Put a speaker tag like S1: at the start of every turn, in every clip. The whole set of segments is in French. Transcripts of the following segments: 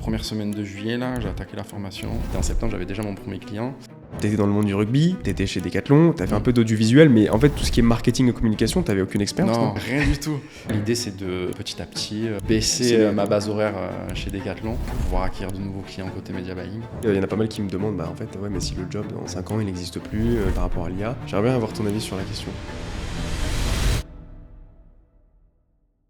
S1: première semaine de juillet, là, j'ai attaqué la formation. En septembre, j'avais déjà mon premier client.
S2: T'étais dans le monde du rugby, t'étais chez Decathlon, t'as fait un peu d'audiovisuel, mais en fait tout ce qui est marketing et communication, t'avais aucune expérience.
S1: Non, rien du tout. L'idée, c'est de petit à petit baisser ma base horaire chez Decathlon pour pouvoir acquérir de nouveaux clients côté media buying.
S2: Il y en a pas mal qui me demandent, en fait, ouais, mais si le job dans 5 ans il n'existe plus par rapport à l'IA, j'aimerais bien avoir ton avis sur la question.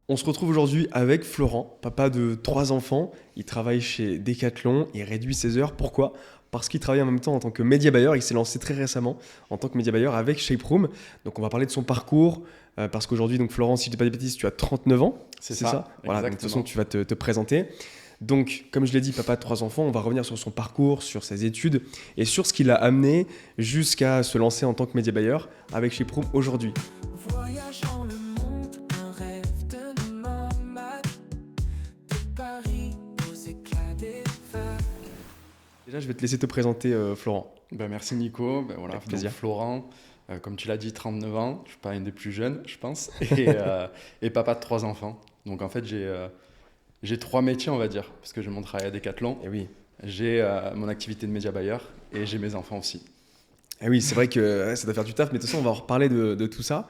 S2: On se retrouve aujourd'hui avec Florent, papa de 3 enfants. Il travaille chez Decathlon, il réduit ses heures. Pourquoi ? Parce qu'il travaille en même temps en tant que média buyer. Il s'est lancé très récemment en tant que média buyer avec Shape Room. Donc on va parler de son parcours, parce qu'aujourd'hui, donc Florent, si je ne dis pas de bêtises, tu as 39 ans.
S1: C'est ça.
S2: Voilà, donc, de toute façon, tu vas te présenter. Donc, comme je l'ai dit, papa de 3 enfants, on va revenir sur son parcours, sur ses études et sur ce qui l'a amené jusqu'à se lancer en tant que média buyer avec Shape Room aujourd'hui.
S3: Voyageant le monde, un rêve de nomade, de Paris aux éclats des vagues.
S2: Déjà, je vais te laisser te présenter, Florent.
S1: Merci Nico. Voilà,
S2: Avec plaisir.
S1: donc, Florent, comme tu l'as dit, 39 ans. Je suis pas un des plus jeunes, je pense. Et papa de 3 enfants. Donc en fait, j'ai 3 métiers, on va dire, parce que j'ai mon travail à Decathlon.
S2: Et oui.
S1: J'ai mon activité de média buyer et j'ai mes enfants aussi.
S2: Eh oui, c'est vrai que ça doit faire du taf, mais de toute façon, on va en reparler de tout ça.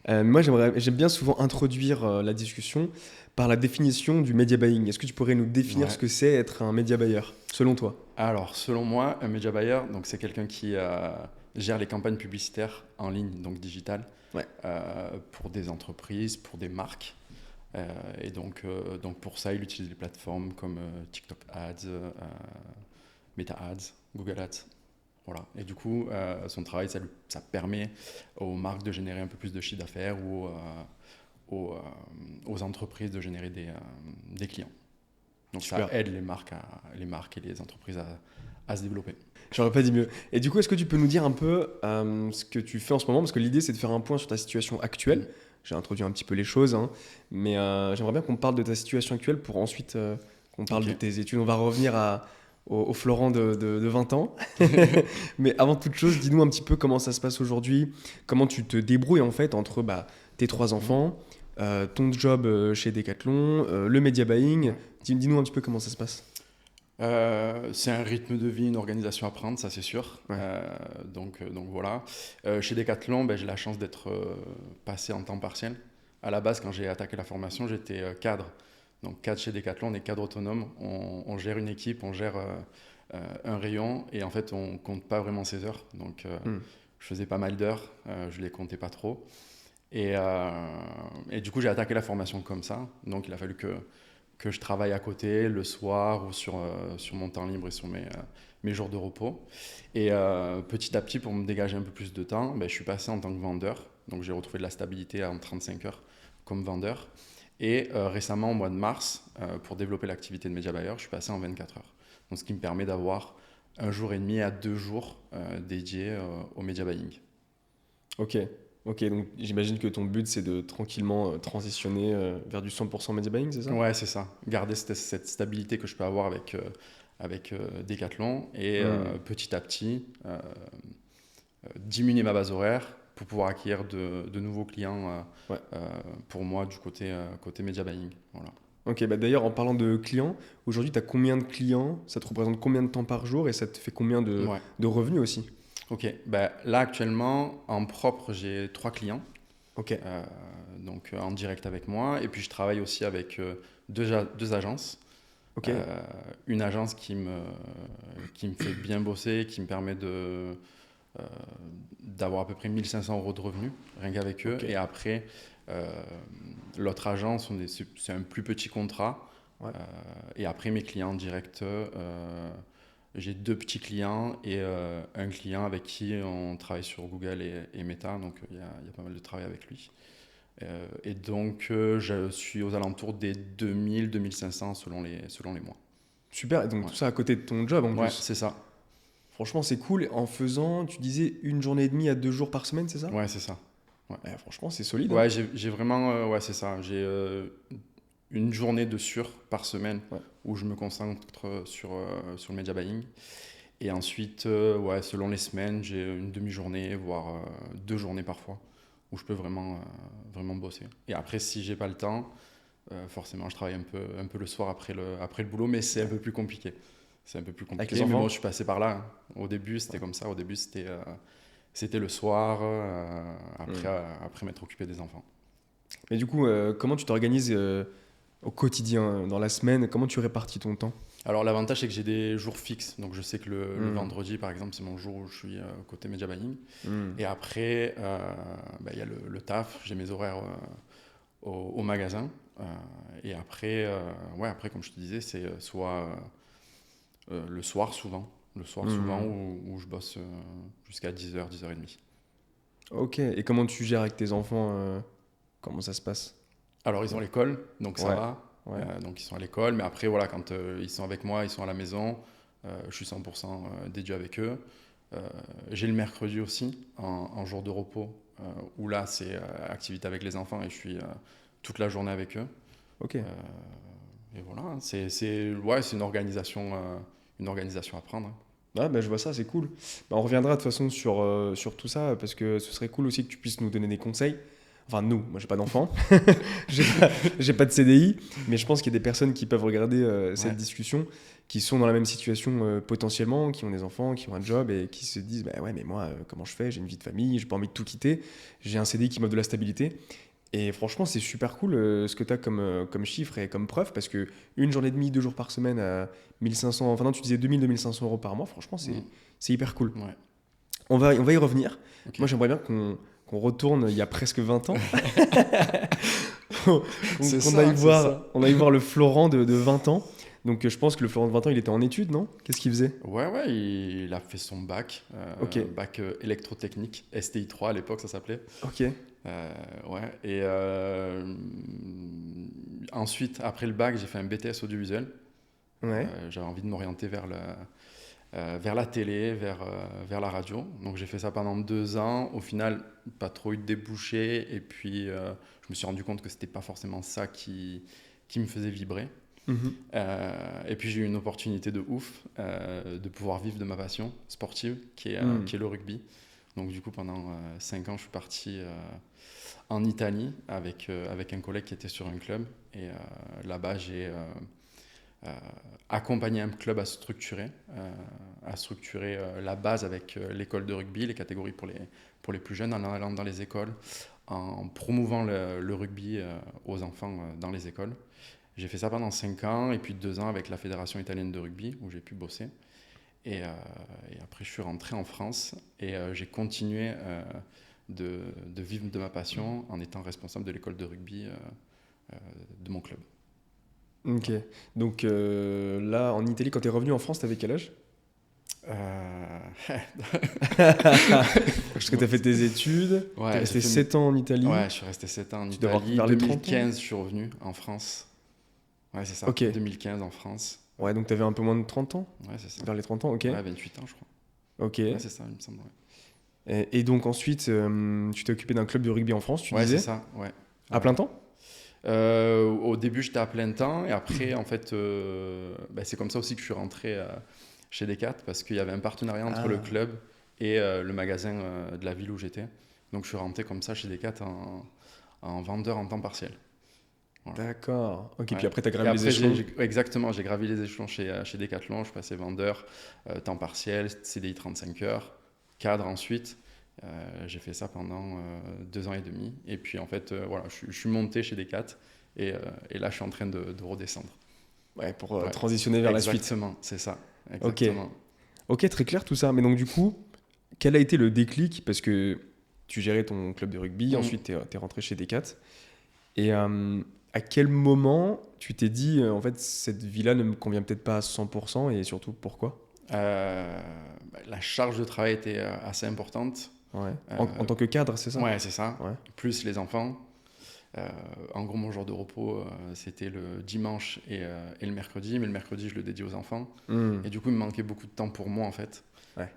S2: Moi, j'aime bien souvent introduire la discussion par la définition du media buying. Est-ce que tu pourrais nous définir ce que c'est être un media buyer, selon toi ?
S1: Alors, selon moi, un media buyer, donc, c'est quelqu'un qui gère les campagnes publicitaires en ligne, donc digitales, pour des entreprises, pour des marques. Et donc pour ça, il utilise des plateformes comme TikTok Ads, Meta Ads, Google Ads. Voilà. Et du coup, son travail, ça permet aux marques de générer un peu plus de chiffre d'affaires ou aux entreprises de générer des clients. Donc
S2: Super.
S1: ça aide les marques et les entreprises à se développer.
S2: J'aurais pas dit mieux. Et du coup, est-ce que tu peux nous dire un peu ce que tu fais en ce moment ? Parce que l'idée, c'est de faire un point sur ta situation actuelle. J'ai introduit un petit peu les choses, mais j'aimerais bien qu'on parle de ta situation actuelle pour ensuite qu'on parle de tes études. On va revenir au Florent de 20 ans. Mais avant toute chose, dis-nous un petit peu comment ça se passe aujourd'hui, comment tu te débrouilles en fait entre tes 3 enfants, ton job chez Decathlon, le media buying. Dis-nous un petit peu comment ça se passe.
S1: C'est un rythme de vie, une organisation à prendre, ça c'est sûr. Donc voilà. Chez Decathlon, j'ai la chance d'être passé en temps partiel. À la base, quand j'ai attaqué la formation, j'étais cadre. Donc cadre chez Decathlon, on est cadre autonome. On gère une équipe, on gère un rayon et en fait, on compte pas vraiment ses heures. Donc je faisais pas mal d'heures, je les comptais pas trop. Et du coup, j'ai attaqué la formation comme ça. Donc il a fallu que je travaille à côté le soir ou sur mon temps libre et sur mes jours de repos. Et petit à petit, pour me dégager un peu plus de temps, je suis passé en tant que vendeur. Donc j'ai retrouvé de la stabilité en 35 heures comme vendeur. Et récemment, au mois de mars, pour développer l'activité de média buyer, je suis passé en 24 heures. Donc ce qui me permet d'avoir 1 jour et demi à 2 jours dédiés au média buying.
S2: Ok, donc j'imagine que ton but, c'est de tranquillement transitionner vers du 100% media buying, c'est ça ?
S1: Ouais, c'est ça. Garder cette stabilité que je peux avoir avec Decathlon et petit à petit diminuer ma base horaire pour pouvoir acquérir de nouveaux clients pour moi du côté media buying. Voilà.
S2: Ok, d'ailleurs, en parlant de clients, aujourd'hui, tu as combien de clients ? Ça te représente combien de temps par jour et ça te fait combien de revenus aussi ?
S1: Ok, là actuellement, en propre, j'ai 3 clients.
S2: Ok.
S1: Donc en direct avec moi. Et puis je travaille aussi avec deux agences.
S2: Ok.
S1: Une agence qui me fait bien bosser, qui me permet d'avoir à peu près 1 500 € de revenus, rien qu'avec eux. Et après, l'autre agence, c'est un plus petit contrat. Et après, mes clients en direct, j'ai 2 petits clients et un client avec qui on travaille sur Google et Meta. Donc, il y a pas mal de travail avec lui. Et donc, je suis aux alentours des 2000, 2500 selon les mois.
S2: Super, et donc tout ça à côté de ton job en plus.
S1: Ouais, c'est ça.
S2: Franchement, c'est cool. En faisant, tu disais 1 journée et demie à 2 jours par semaine, c'est ça ?
S1: Ouais, c'est ça. Ouais.
S2: Franchement, c'est solide.
S1: Ouais, j'ai vraiment... ouais, c'est ça. J'ai une journée de par semaine où je me concentre sur le media buying. Et ensuite, selon les semaines, j'ai une demi-journée, voire 2 journées parfois, où je peux vraiment bosser. Et après, si j'ai pas le temps, Forcément, je travaille un peu le soir après le boulot, mais c'est un peu plus compliqué. C'est un peu plus
S2: Avec
S1: compliqué,
S2: les
S1: mais
S2: enfants?
S1: bon, je suis passé par là, hein. Au début, c'était comme ça. Au début, c'était le soir,
S2: Hmm.
S1: après m'être occupé des enfants.
S2: Mais du coup, comment tu t'organises au quotidien, dans la semaine? Comment tu répartis ton temps?
S1: Alors, l'avantage, c'est que j'ai des jours fixes. Donc, je sais que le
S2: Hmm.
S1: vendredi, par exemple, c'est mon jour où je suis côté media buying.
S2: Hmm.
S1: Et après, il y a le taf, j'ai mes horaires au magasin. Euh, et après, après, comme je te disais, c'est soit le soir souvent. Le soir souvent
S2: Hmm.
S1: où je bosse jusqu'à 10h, 10h30.
S2: Ok. Et comment tu gères avec tes enfants? Comment ça se passe?
S1: Alors, ils sont à l'école, donc ça
S2: Ouais.
S1: va.
S2: Ouais.
S1: Donc, ils sont à l'école. Mais après, voilà, quand ils sont avec moi, ils sont à la maison, je suis 100% dédié avec eux. Euh, j'ai le mercredi aussi, en jour de repos, où là, c'est activité avec les enfants et je suis toute la journée avec eux.
S2: Ok.
S1: Euh, et voilà, hein, c'est une organisation à prendre, hein.
S2: Ah, bah, je vois ça, c'est cool. Bah, on reviendra de toute façon sur tout ça parce que ce serait cool aussi que tu puisses nous donner des conseils. Enfin, nous, moi j'ai pas d'enfant, j'ai pas, j'ai pas de CDI, mais je pense qu'il y a des personnes qui peuvent regarder cette
S1: Ouais.
S2: discussion, qui sont dans la même situation potentiellement, qui ont des enfants, qui ont un job et qui se disent bah ouais, mais moi, comment je fais? J'ai une vie de famille, j'ai pas envie de tout quitter, j'ai un CDI qui m'offre de la stabilité. Et franchement, c'est super cool ce que tu as comme chiffre et comme preuve parce que une journée et demie, 2 jours par semaine à 1500, enfin non, tu disais 2000-2500 € par mois, franchement,
S1: Mm.
S2: c'est hyper cool.
S1: Ouais.
S2: On va y revenir.
S1: Ok.
S2: Moi, j'aimerais bien qu'on retourne il y a presque 20 ans, qu'on
S1: C'est
S2: qu'on
S1: ça,
S2: aille
S1: c'est
S2: voir,
S1: ça.
S2: on aille voir le Florent de 20 ans. Donc, je pense que le Florent de 20 ans, il était en études, non? Qu'est-ce qu'il faisait?
S1: Ouais, il a fait son bac,
S2: Ok,
S1: bac électrotechnique, STI 3 à l'époque, ça s'appelait.
S2: ok,
S1: Ouais. Et ensuite, après le bac, j'ai fait un BTS audiovisuel.
S2: ouais.
S1: J'avais envie de m'orienter vers la télé, vers la radio. Donc j'ai fait ça pendant 2 ans. Au final, pas trop eu de débouchés. Et puis je me suis rendu compte que c'était pas forcément ça qui me faisait vibrer.
S2: Mhm.
S1: Et puis j'ai eu une opportunité de ouf de pouvoir vivre de ma passion sportive
S2: Hmm.
S1: qui est le rugby. Donc du coup pendant 5 ans je suis parti en Italie avec un collègue qui était sur un club. Et là-bas j'ai euh, accompagné un club à structurer la base avec l'école de rugby, les catégories pour les plus jeunes, en allant dans les écoles, en promouvant le rugby aux enfants dans les écoles. J'ai fait ça pendant 5 ans et puis 2 ans avec la Fédération italienne de rugby où j'ai pu bosser. Et après, je suis rentré en France et j'ai continué de vivre de ma passion en étant responsable de l'école de rugby de mon club.
S2: Ok. Donc là, en Italie, quand tu es revenu en France, t'avais quel âge?
S1: Euh,
S2: Parce que tu as fait tes études, tu es
S1: Ouais,
S2: resté 7 ans en Italie,
S1: ouais, je suis resté 7 ans en
S2: tu dois avoir
S1: Italie.
S2: vers les 30 ans.
S1: 2015, je suis revenu en France. Ouais, c'est ça.
S2: Ok,
S1: 2015 en France.
S2: ouais, donc tu avais un peu moins de 30 ans,
S1: Ouais, c'est ça.
S2: vers les 30 ans, ok.
S1: Ouais, 28 ans, je crois.
S2: Ok.
S1: Ouais, c'est ça, il me semble. Ouais,
S2: Et donc ensuite, tu t'es occupé d'un club de rugby en France, tu
S1: ouais c'est
S2: disais,
S1: ça. Ouais.
S2: à
S1: Ouais.
S2: plein temps?
S1: Au début, j'étais à plein temps et après, en fait, c'est comme ça aussi que je suis rentré chez Decat parce qu'il y avait un partenariat entre le
S2: Ah,
S1: club et le magasin de la ville où j'étais. Donc, je suis rentré comme ça chez Decat en vendeur en temps partiel. Voilà.
S2: d'accord. Ok, puis
S1: Ouais.
S2: après, tu as
S1: Et
S2: gravi les
S1: après,
S2: échelons.
S1: exactement, j'ai gravi les échelons chez Decathlon. Je suis passé vendeur, temps partiel, CDI 35 heures, cadre ensuite. J'ai fait ça pendant 2 ans et demi. Et puis, en fait, voilà, je suis monté chez Decat et là, je suis en train de redescendre.
S2: Ouais, pour
S1: Ouais,
S2: transitionner vers la suite.
S1: exactement, c'est ça.
S2: Ok,
S1: Exactement.
S2: ok, très clair tout ça. Mais donc du coup, quel a été le déclic? Parce que tu gérais ton club de rugby,
S1: Mm.
S2: ensuite tu es rentré chez Decat. Et à quel moment tu t'es dit, en fait, cette vie-là ne me convient peut-être pas à 100% et surtout pourquoi?
S1: La charge de travail était assez importante.
S2: Ouais. En
S1: Euh,
S2: tant que cadre, c'est ça?
S1: ouais, c'est ça.
S2: Ouais.
S1: Plus les enfants. En gros, mon jour de repos, c'était le dimanche et le mercredi. Mais le mercredi, je le dédie aux enfants.
S2: Hmm.
S1: Et du coup, il me manquait beaucoup de temps pour moi, en fait.
S2: Ouais.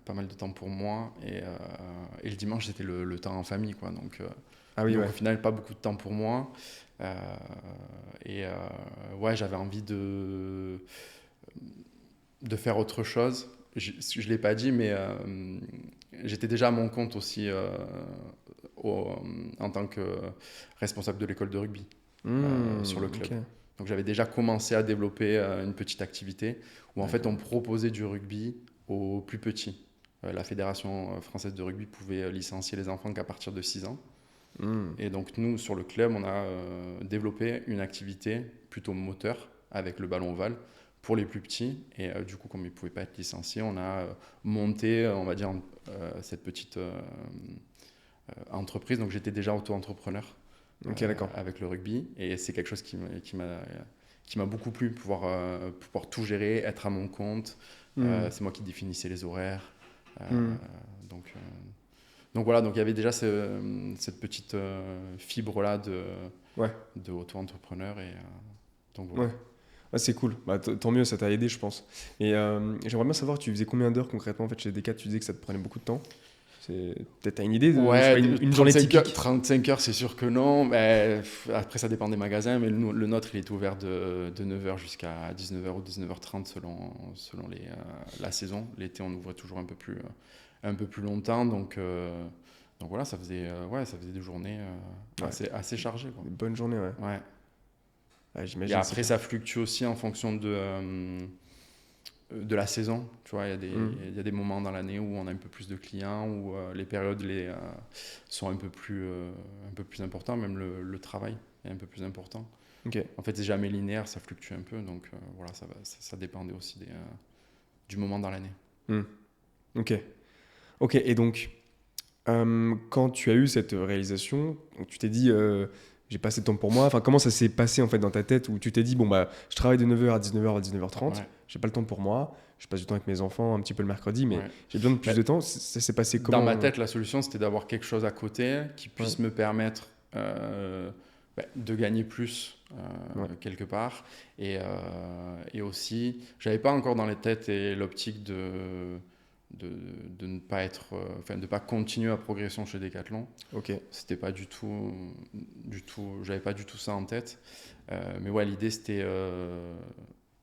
S1: Pas mal de temps pour moi. Et le dimanche, c'était le temps en famille, quoi.
S2: Ah oui,
S1: Donc
S2: ouais.
S1: au final, pas beaucoup de temps pour moi. Euh, ouais, j'avais envie de faire autre chose. Je ne l'ai pas dit, mais j'étais déjà à mon compte aussi en tant que responsable de l'école de rugby. sur le club.
S2: Ok.
S1: Donc j'avais déjà commencé à développer une petite activité où en fait on proposait du rugby aux plus petits. La Fédération française de rugby pouvait licencier les enfants qu'à partir de 6 ans.
S2: Hmm.
S1: Et donc nous, sur le club, on a développé une activité plutôt moteur avec le ballon ovale pour les plus petits. Et du coup, comme ils ne pouvaient pas être licenciés, on a monté, on va dire, cette petite entreprise. Donc j'étais déjà auto-entrepreneur
S2: Ok, d'accord.
S1: avec le rugby. Et c'est quelque chose qui m'a beaucoup plu, pouvoir tout gérer, être à mon compte. C'est moi qui définissais les horaires.
S2: Hmm.
S1: Donc, euh, donc voilà, donc il y avait déjà cette petite fibre-là
S2: Ouais.
S1: de auto-entrepreneur. Et, donc voilà.
S2: Ouais. Ah, c'est cool. Bah, tant mieux, ça t'a aidé, je pense. Et j'aimerais bien savoir, tu faisais combien d'heures concrètement en fait, chez Decat? Tu disais que ça te prenait beaucoup de temps. Peut-être t'as une idée de je sais
S1: Ouais,
S2: pas, une journée
S1: 35 heures,
S2: typique?
S1: 35 heures, c'est sûr que non. Mais après, ça dépend des magasins. Mais le nôtre, il est ouvert de 9h jusqu'à 19h ou 19h30 selon la saison. L'été, on ouvrait toujours un peu plus longtemps. Donc voilà, ça faisait des journées assez chargées, quoi.
S2: Une bonne journée, ouais.
S1: Ouais.
S2: Ouais,
S1: Et
S2: j'imagine.
S1: après, ça fluctue aussi en fonction de la saison. Tu vois, il y a des moments dans l'année où on a un peu plus de clients, où les périodes sont un peu plus importantes, même le travail est un peu plus important.
S2: Ok.
S1: En fait, c'est jamais linéaire, ça fluctue un peu, donc voilà, ça dépendait aussi du moment dans l'année.
S2: Ok. Ok, et donc, quand tu as eu cette réalisation, donc tu t'es dit, j'ai pas assez de temps pour moi. Enfin, comment ça s'est passé en fait dans ta tête où tu t'es dit, bon, bah, je travaille de 9h à 19h à 19h30,
S1: Ouais.
S2: j'ai pas le temps pour moi, je passe du temps avec mes enfants un petit peu le mercredi, mais
S1: Ouais.
S2: j'ai besoin de plus
S1: Bah,
S2: de temps. Ça s'est passé comment?
S1: Dans ma tête, la solution, c'était d'avoir quelque chose à côté qui puisse me permettre de gagner plus quelque part. Et aussi, j'avais pas encore dans les têtes et l'optique de ne pas de pas continuer à progression chez Decathlon.
S2: Ok.
S1: C'était pas j'avais pas du tout ça en tête. Mais ouais, l'idée c'était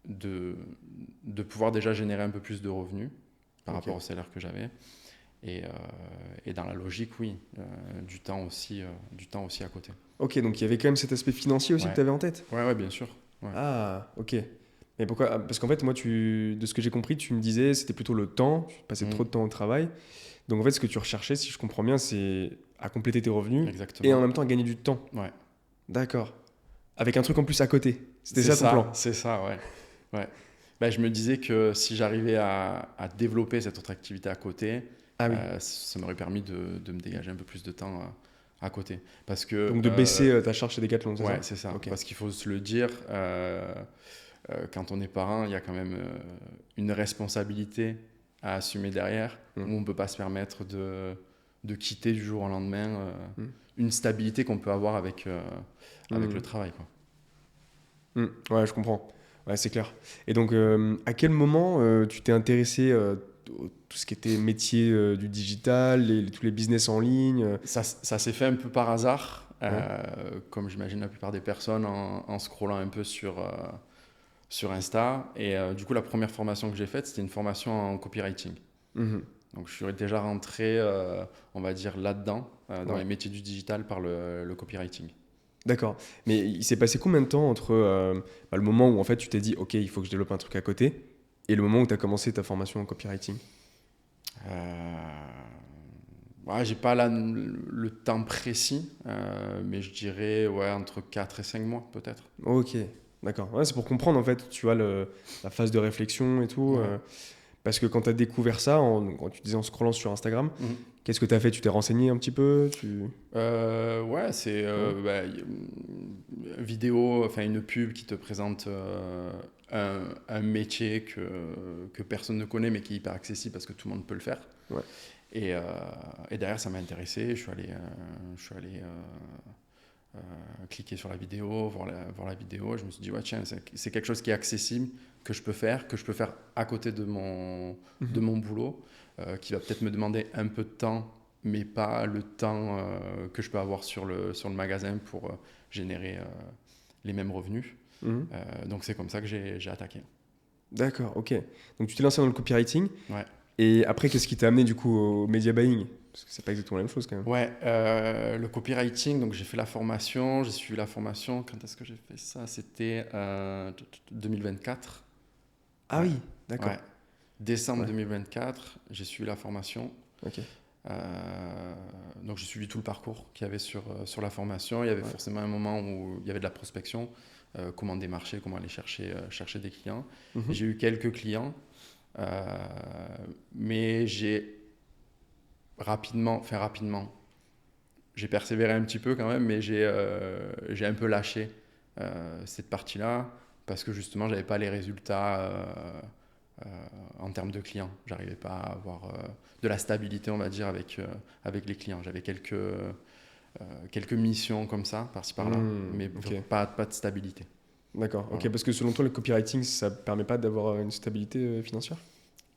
S1: de pouvoir déjà générer un peu plus de revenus par
S2: Ok.
S1: rapport au salaire que j'avais. Et dans la logique, oui, du temps aussi à côté.
S2: Ok, donc il y avait quand même cet aspect financier aussi
S1: Ouais.
S2: que tu avais en tête.
S1: Ouais, bien sûr. Ouais.
S2: Ah, ok. Mais pourquoi? Ah, parce qu'en fait, moi, de ce que j'ai compris, tu me disais, c'était plutôt le temps, tu passais trop de temps au travail. Donc en fait, ce que tu recherchais, si je comprends bien, c'est à compléter tes revenus
S1: Exactement.
S2: et en même temps à gagner du temps.
S1: Ouais.
S2: D'accord. Avec un truc en plus à côté. C'était
S1: C'est
S2: ça ton plan.
S1: C'est ça, ouais. Ouais. Ben, je me disais que si j'arrivais à développer cette autre activité à côté,
S2: Ah oui.
S1: ça m'aurait permis de me dégager un peu plus de temps à côté. Parce que,
S2: Donc de baisser ta charge chez Decathlon, c'est
S1: ouais,
S2: ça?
S1: c'est ça.
S2: Ok.
S1: Parce qu'il faut se le dire, quand on est parent, il y a quand même une responsabilité à assumer derrière, où on ne peut pas se permettre de quitter du jour au lendemain une stabilité qu'on peut avoir avec le travail, quoi.
S2: Ouais, je comprends. Ouais, c'est clair. Et donc, à quel moment tu t'es intéressé tout ce qui était métier du digital, tous les business en ligne?
S1: Ça s'est fait un peu par hasard, comme j'imagine la plupart des personnes, en scrollant un peu sur Insta. Et du coup, la première formation que j'ai faite, c'était une formation en copywriting.
S2: Mhm.
S1: Donc, je suis déjà rentré, on va dire, là-dedans, dans
S2: Ouais.
S1: les métiers du digital par le copywriting.
S2: D'accord. Mais il s'est passé combien de temps entre le moment où en fait tu t'es dit, ok, il faut que je développe un truc à côté, et le moment où tu as commencé ta formation en copywriting?
S1: Ouais, j'ai pas le temps précis, mais je dirais entre 4 et 5 mois peut-être.
S2: Ok, d'accord. Ouais, c'est pour comprendre en fait, tu vois, la phase de réflexion et tout.
S1: Ouais.
S2: Parce que quand tu as découvert ça, quand tu disais en scrollant sur Instagram,
S1: Mhm.
S2: qu'est-ce que tu as fait? Tu t'es renseigné un petit peu?
S1: Ouais, c'est vidéo, enfin une pub qui te présente un métier que personne ne connaît mais qui est hyper accessible parce que tout le monde peut le faire.
S2: Ouais.
S1: Et derrière, ça m'a intéressé. Je suis allé cliquer sur la vidéo, voir la vidéo. Je me suis dit, ouais, tiens, c'est quelque chose qui est accessible, que je peux faire à côté de mon boulot, qui va peut-être me demander un peu de temps, mais pas le temps que je peux avoir sur le magasin pour générer les mêmes revenus.
S2: Mhm.
S1: Donc c'est comme ça que j'ai attaqué.
S2: D'accord, ok. Donc tu t'es lancé dans le copywriting.
S1: Ouais.
S2: Et après, qu'est-ce qui t'a amené du coup au media buying? Parce que c'est pas exactement la même chose quand même.
S1: Ouais, le copywriting, donc j'ai fait la formation, j'ai suivi la formation. Quand est-ce que j'ai fait ça? C'était 2024.
S2: Ah
S1: Ouais.
S2: oui, d'accord.
S1: Ouais. Décembre
S2: Ouais.
S1: 2024, j'ai suivi la formation.
S2: Ok.
S1: Donc j'ai suivi tout le parcours qu'il y avait sur la formation. Il y avait forcément un moment où il y avait de la prospection, comment démarcher, comment aller chercher des clients.
S2: Mhm.
S1: J'ai eu quelques clients, mais j'ai rapidement, j'ai persévéré un petit peu quand même, mais j'ai un peu lâché cette partie-là parce que justement, j'avais pas les résultats en termes de clients. J'arrivais pas à avoir de la stabilité, on va dire, avec les clients. J'avais quelques missions comme ça, par-ci par-là, mais
S2: ok.
S1: pas de stabilité.
S2: D'accord.
S1: Voilà.
S2: Ok, parce que selon toi, le copywriting, ça permet pas d'avoir une stabilité financière?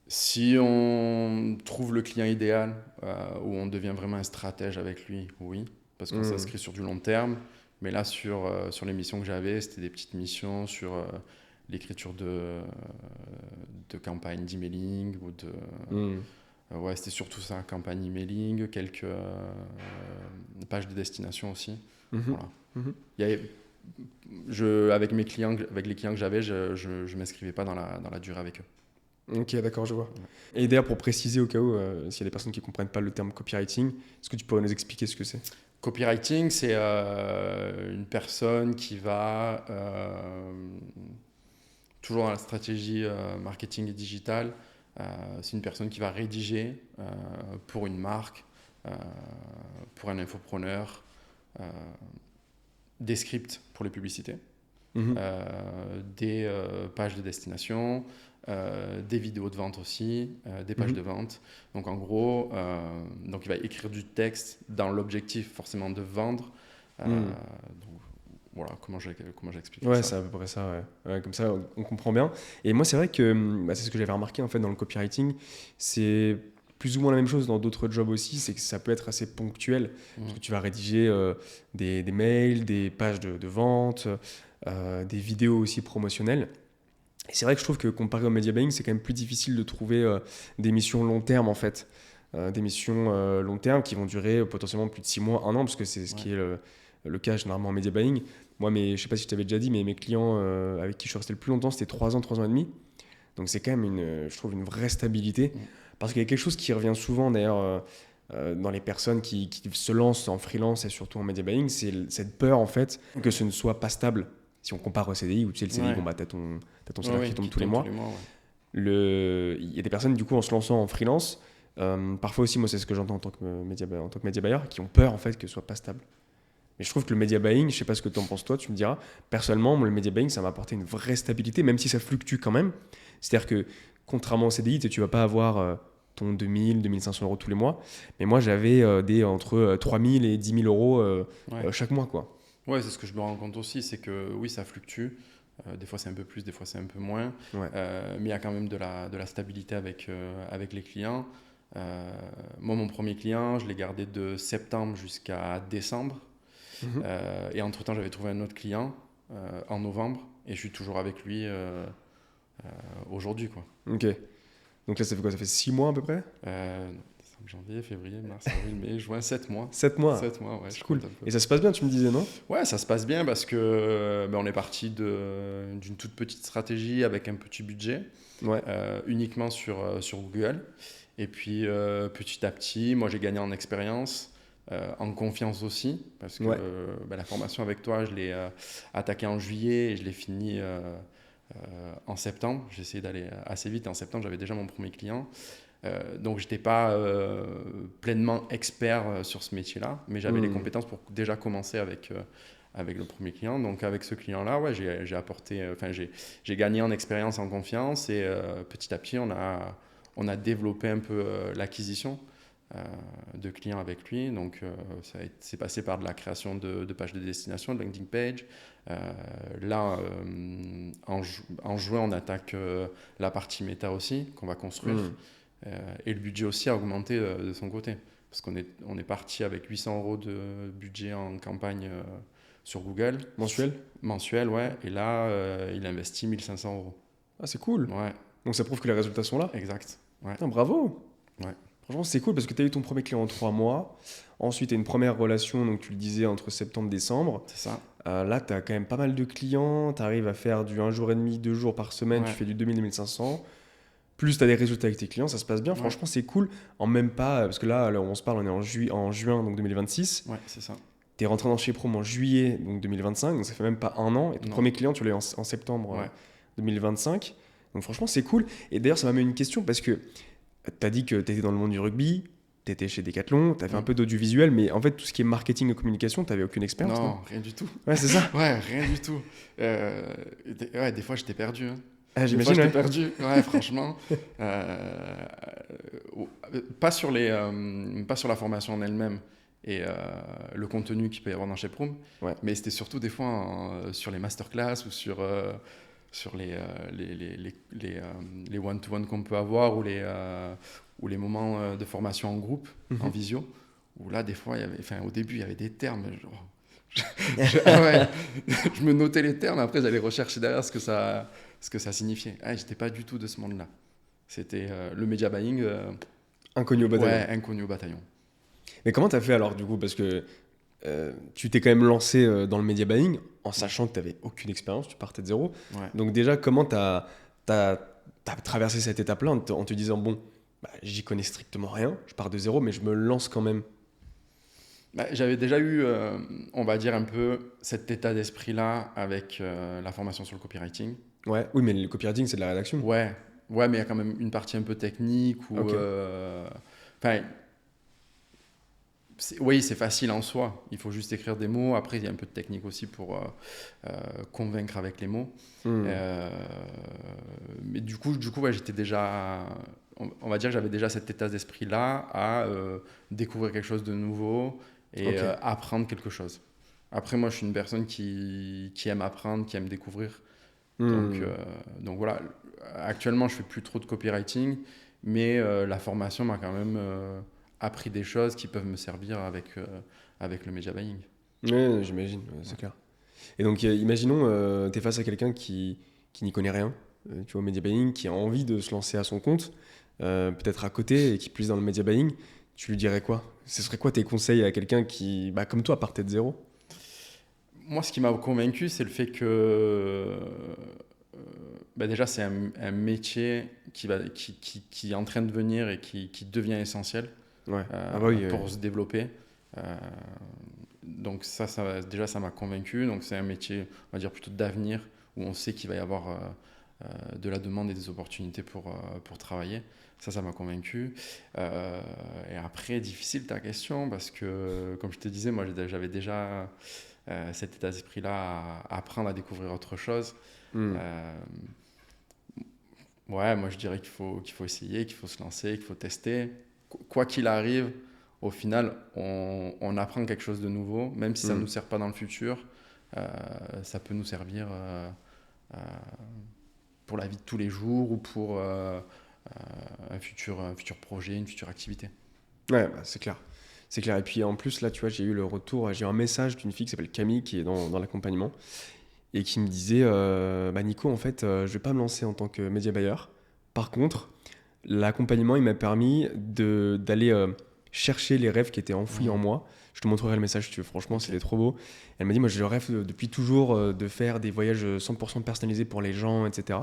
S1: Si on trouve le client idéal, où on devient vraiment un stratège avec lui, oui, parce qu'on s'inscrit sur du long terme. Mais là, sur les missions que j'avais, c'était des petites missions sur l'écriture de campagnes d'emailing ou ouais, c'était surtout ça, campagne emailing, quelques pages de destination aussi.
S2: Mhm.
S1: Voilà.
S2: Mhm.
S1: Il y avait- avec les clients que j'avais, je m'inscrivais pas dans la durée avec eux.
S2: Ok, d'accord, je vois. Et d'ailleurs, pour préciser au cas où, s'il y a des personnes qui ne comprennent pas le terme copywriting, est-ce que tu pourrais nous expliquer ce que c'est?
S1: Copywriting, c'est une personne qui va, toujours dans la stratégie marketing et digital, c'est une personne qui va rédiger pour une marque, pour un infopreneur, des scripts pour les publicités,
S2: Mhm.
S1: des pages de destination, des vidéos de vente aussi, des pages
S2: Mhm.
S1: de vente. Donc en gros, donc il va écrire du texte dans l'objectif forcément de vendre. Donc voilà comment j'explique
S2: Ouais,
S1: ça.
S2: c'est à peu près ça, ouais. Ouais, comme ça, on comprend bien. Et moi, c'est vrai que c'est ce que j'avais remarqué en fait dans le copywriting. C'est plus ou moins la même chose dans d'autres jobs aussi, c'est que ça peut être assez ponctuel. Parce que tu vas rédiger des mails, des pages de vente, des vidéos aussi promotionnelles. Et c'est vrai que je trouve que comparé au media buying, c'est quand même plus difficile de trouver des missions long terme en fait. Des missions long terme qui vont durer potentiellement plus de 6 mois, 1 an, parce que c'est ce qui est le cas généralement en media buying. Moi, je sais pas si je t'avais déjà dit, mais mes clients avec qui je suis resté le plus longtemps, c'était 3 ans et demi. Donc c'est quand même, je trouve, une vraie stabilité. Parce qu'il y a quelque chose qui revient souvent d'ailleurs dans les personnes qui se lancent en freelance et surtout en media buying, c'est cette peur en fait que ce ne soit pas stable. Si on compare au CDI, où tu sais, le CDI,
S1: Ouais.
S2: bon, bah, t'as ton salaire qui tombe tous les
S1: tombe
S2: mois.
S1: ouais.
S2: Il y a des personnes, du coup, en se lançant en freelance, parfois aussi, moi, c'est ce que j'entends en tant que media buyer, qui ont peur en fait que ce soit pas stable. Mais je trouve que le media buying, je sais pas ce que tu en penses toi, tu me diras. Personnellement, moi, le media buying, ça m'a apporté une vraie stabilité, même si ça fluctue quand même. C'est-à-dire que, contrairement au CDI, tu vas pas avoir ton 2000, 2500 euros tous les mois. Mais moi, j'avais entre 3000 et 10 000 euros chaque mois, quoi.
S1: Ouais, c'est ce que je me rends compte aussi, c'est que oui, ça fluctue. Des fois c'est un peu plus, des fois c'est un peu moins.
S2: Ouais.
S1: Mais il y a quand même de la stabilité avec les clients. Moi, mon premier client, je l'ai gardé de septembre jusqu'à décembre.
S2: Mhm.
S1: Et entre-temps, j'avais trouvé un autre client en novembre. Et je suis toujours avec lui aujourd'hui, quoi.
S2: Ok. Donc là, ça fait quoi? Ça fait 6 mois à peu près?
S1: Décembre, janvier, février, mars, avril, mai, juin, 7 mois.
S2: 7 mois.
S1: 7 mois, ouais.
S2: C'est
S1: je
S2: cool.
S1: compte un peu.
S2: Et ça se passe bien, tu me disais, non?
S1: Ouais, ça se passe bien parce que on est parti d'une toute petite stratégie avec un petit budget,
S2: Ouais.
S1: uniquement sur Google. Et puis petit à petit, moi j'ai gagné en expérience, en confiance aussi, parce que
S2: Ouais.
S1: la formation avec toi, je l'ai attaquée en juillet et je l'ai finie en septembre. J'ai essayé d'aller assez vite et en septembre, j'avais déjà mon premier client. Donc je n'étais pas pleinement expert sur ce métier-là, mais j'avais les compétences pour déjà commencer avec le premier client. Donc avec ce client-là, ouais, j'ai apporté, j'ai gagné en expérience, en confiance et petit à petit, on a développé un peu l'acquisition de clients avec lui. Donc c'est passé par de la création de pages de destination, de landing page. Là, en juin, on attaque la partie méta aussi, qu'on va construire. Et le budget aussi a augmenté de son côté. Parce qu'on est parti avec 800 euros de budget en campagne sur Google. Mensuel, ouais. Et là, il investit 1500 euros.
S2: Ah, c'est cool.
S1: Ouais,
S2: Donc ça prouve que les résultats sont là.
S1: exact. Ouais.
S2: Putain, bravo.
S1: Ouais.
S2: Franchement, c'est cool parce que tu as eu ton premier client en 3 mois. Ensuite, tu as une première relation, donc tu le disais, entre septembre et décembre.
S1: C'est ça.
S2: Là, tu as quand même pas mal de clients. Tu arrives à faire du 1 jour et demi, 2 jours par semaine.
S1: Ouais.
S2: Tu fais du 2000-2500. Plus tu as des résultats avec tes clients, ça se passe bien.
S1: Ouais.
S2: Franchement, c'est cool. En même pas, parce que là, on se parle, on est en juin donc 2026.
S1: Ouais, c'est ça.
S2: Tu es rentré dans chez Prom en juillet donc 2025, donc ça fait même pas un an. Et ton
S1: Non.
S2: premier client, tu l'as eu en septembre
S1: Ouais.
S2: 2025. Donc franchement, c'est cool. Et d'ailleurs, ça m'a mis une question parce que tu as dit que tu étais dans le monde du rugby, tu étais chez Decathlon, tu avais un peu d'audiovisuel, mais en fait, tout ce qui est marketing et communication, tu n'avais aucune expérience.
S1: Non, rien du tout.
S2: Ouais, c'est ça.
S1: Ouais, rien du tout. Ouais, des fois, j'étais perdu. Hein.
S2: Ah,
S1: Des fois,
S2: j'imagine.
S1: j'étais
S2: Ouais.
S1: perdu. Ouais, franchement. Pas sur la formation en elle-même et le contenu qu'il peut y avoir dans chez Prom,
S2: Ouais.
S1: mais c'était surtout des fois sur les masterclass ou sur les one-to-one qu'on peut avoir ou les moments de formation en groupe, en visio, où là, des fois, au début, il y avait des termes. Genre, je me notais les termes, après, j'allais rechercher derrière ce que ça signifiait. J'étais pas du tout de ce monde-là. C'était le media buying.
S2: Inconnu au bataillon.
S1: Ouais, inconnu au bataillon.
S2: Mais comment tu as fait alors, du coup, parce que tu t'es quand même lancé dans le media buying en sachant que tu n'avais aucune expérience, tu partais de zéro.
S1: Ouais.
S2: Donc déjà, comment tu as traversé cette étape-là en te disant, bon, j'y connais strictement rien, je pars de zéro, mais je me lance quand même.
S1: J'avais déjà eu, on va dire, un peu cet état d'esprit-là avec la formation sur le copywriting.
S2: Ouais, oui, mais le copywriting, c'est de la rédaction.
S1: Ouais, mais il y a quand même une partie un peu technique.
S2: Ok.
S1: Oui, c'est facile en soi. Il faut juste écrire des mots. Après, il y a un peu de technique aussi pour convaincre avec les mots. Mais du coup ouais, j'étais déjà... On va dire que j'avais déjà cet état d'esprit-là à découvrir quelque chose de nouveau et apprendre quelque chose. Après, moi, je suis une personne qui aime apprendre, qui aime découvrir. Donc voilà, actuellement, je fais plus trop de copywriting, mais la formation m'a quand même appris des choses qui peuvent me servir avec le media buying.
S2: Ouais, j'imagine, c'est clair. Et donc, imaginons, tu es face à quelqu'un qui n'y connaît rien, tu vois, au media buying, qui a envie de se lancer à son compte, peut-être à côté, et qui puisse dans le media buying. Tu lui dirais quoi? Ce serait quoi tes conseils à quelqu'un qui, comme toi, partait de zéro?
S1: Moi, ce qui m'a convaincu, c'est le fait que déjà, c'est un métier qui est en train de venir et qui devient essentiel
S2: Ouais.
S1: pour se développer. Donc déjà, ça m'a convaincu. Donc c'est un métier, on va dire, plutôt d'avenir, où on sait qu'il va y avoir de la demande et des opportunités pour travailler. Ça m'a convaincu. Et après, difficile ta question, parce que, comme je te disais, moi, j'avais déjà cet état d'esprit-là à apprendre à découvrir autre chose. Ouais, moi, je dirais qu'il faut essayer, qu'il faut se lancer, qu'il faut tester. Quoi qu'il arrive, au final, on apprend quelque chose de nouveau, même si ça ne nous sert pas dans le futur, ça peut nous servir pour la vie de tous les jours ou pour un futur projet, une future activité.
S2: Ouais, c'est clair. C'est clair. Et puis en plus, là, tu vois, j'ai eu le retour, j'ai eu un message d'une fille qui s'appelle Camille, qui est dans l'accompagnement, et qui me disait Nico, en fait, je vais pas me lancer en tant que média buyer. Par contre, l'accompagnement, il m'a permis d'aller chercher les rêves qui étaient enfouis en moi. Je te montrerai le message, si tu veux. Franchement, c'était trop beau. Elle m'a dit, moi, je rêve depuis toujours de faire des voyages 100% personnalisés pour les gens, etc.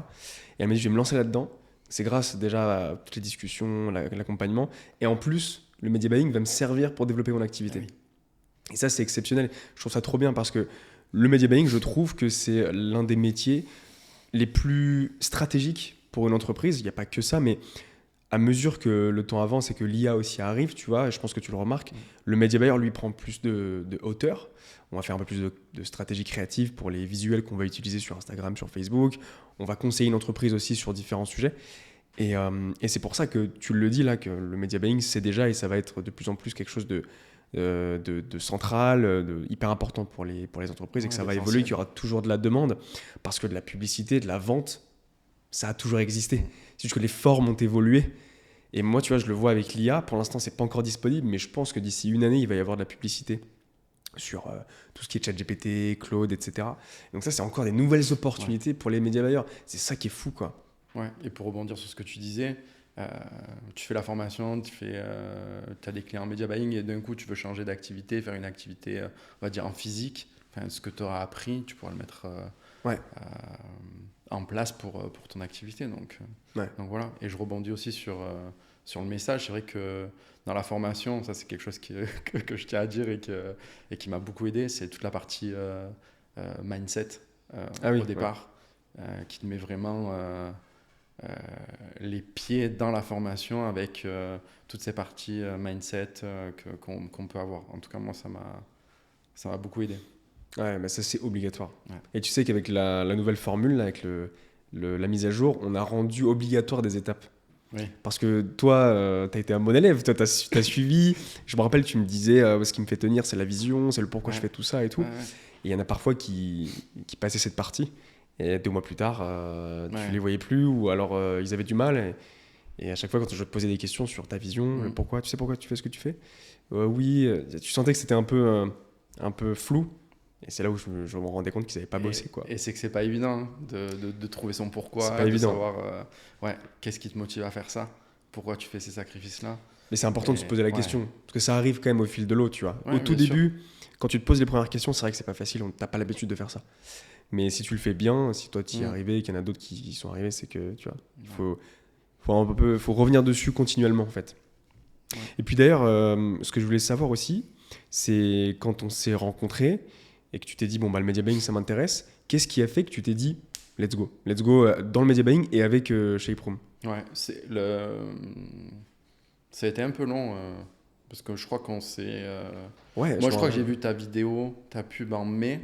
S2: Et elle m'a dit, je vais me lancer là-dedans. C'est grâce déjà à toutes les discussions, l'accompagnement. Et en plus, le media buying va me servir pour développer mon activité.
S1: Ah oui.
S2: Et ça, c'est exceptionnel. Je trouve ça trop bien parce que le media buying, je trouve que c'est l'un des métiers les plus stratégiques pour une entreprise. Il n'y a pas que ça, mais à mesure que le temps avance et que l'IA aussi arrive, tu vois, et je pense que tu le remarques, le media buyer, lui, prend plus de hauteur. On va faire un peu plus de stratégie créative pour les visuels qu'on va utiliser sur Instagram, sur Facebook. On va conseiller une entreprise aussi sur différents sujets. Et c'est pour ça que tu le dis là, que le media buying, c'est déjà, et ça va être de plus en plus quelque chose de central, hyper important pour les entreprises, et que ça va évoluer, qu'il y aura toujours de la demande, parce que de la publicité, de la vente, ça a toujours existé. C'est juste que les formes ont évolué. Et moi, tu vois, je le vois avec l'IA. Pour l'instant, c'est pas encore disponible, mais je pense que d'ici une année, il va y avoir de la publicité sur tout ce qui est ChatGPT, Claude, etc. Donc ça, c'est encore des nouvelles opportunités pour les médias buyers. C'est ça qui est fou, quoi.
S1: Ouais. Et pour rebondir sur ce que tu disais, Tu fais la formation, tu as des clients en media buying et d'un coup, tu veux changer d'activité, faire une activité, on va dire, en physique. Enfin, ce que tu auras appris, tu pourras le mettre en place pour ton activité. Donc voilà. Et je rebondis aussi sur le message. C'est vrai que dans la formation, ça c'est quelque chose que je tiens à dire et qui m'a beaucoup aidé, c'est toute la partie mindset au départ, qui te met vraiment les pieds dans la formation avec toutes ces parties mindset qu'on peut avoir. En tout cas, moi, ça m'a beaucoup aidé.
S2: Ouais, ça c'est obligatoire.
S1: Ouais.
S2: Et tu sais qu'avec la nouvelle formule, là, avec la mise à jour, on a rendu obligatoire des étapes.
S1: Oui.
S2: Parce que toi, tu as été un bon élève, toi, tu as suivi. Je me rappelle, tu me disais, ce qui me fait tenir, c'est la vision, c'est le pourquoi je fais tout ça et tout.
S1: Ouais.
S2: Et il y en a parfois qui passaient cette partie. Et 2 mois plus tard, tu les voyais plus ou alors ils avaient du mal. Et à chaque fois, quand je te posais des questions sur ta vision, tu sais pourquoi tu fais ce que tu fais oui, tu sentais que c'était un peu flou. Et c'est là où je me rendais compte qu'ils n'avaient pas bossé. Quoi.
S1: Et c'est que c'est pas évident hein, de trouver son pourquoi,
S2: c'est pas évident.
S1: savoir qu'est-ce qui te motive à faire ça, pourquoi tu fais ces sacrifices-là.
S2: Mais c'est important de se poser la question, parce que ça arrive quand même au fil de l'eau, tu vois.
S1: Ouais,
S2: au tout début,
S1: sûr.
S2: Quand tu te poses les premières questions, c'est vrai que c'est pas facile, on n'a pas l'habitude de faire ça. Mais si tu le fais bien, si toi tu y es arrivé et qu'il y en a d'autres qui y sont arrivés, c'est que tu vois, faut revenir dessus continuellement en fait. Ouais. Et puis d'ailleurs, ce que je voulais savoir aussi, c'est quand on s'est rencontrés et que tu t'es dit bon bah le media buying ça m'intéresse, qu'est-ce qui a fait que tu t'es dit let's go dans le media buying et avec Shape Room?
S1: Ouais, ça a été un peu long parce que je crois qu'on s'est. Moi je crois que j'ai vu ta vidéo, ta pub en mai.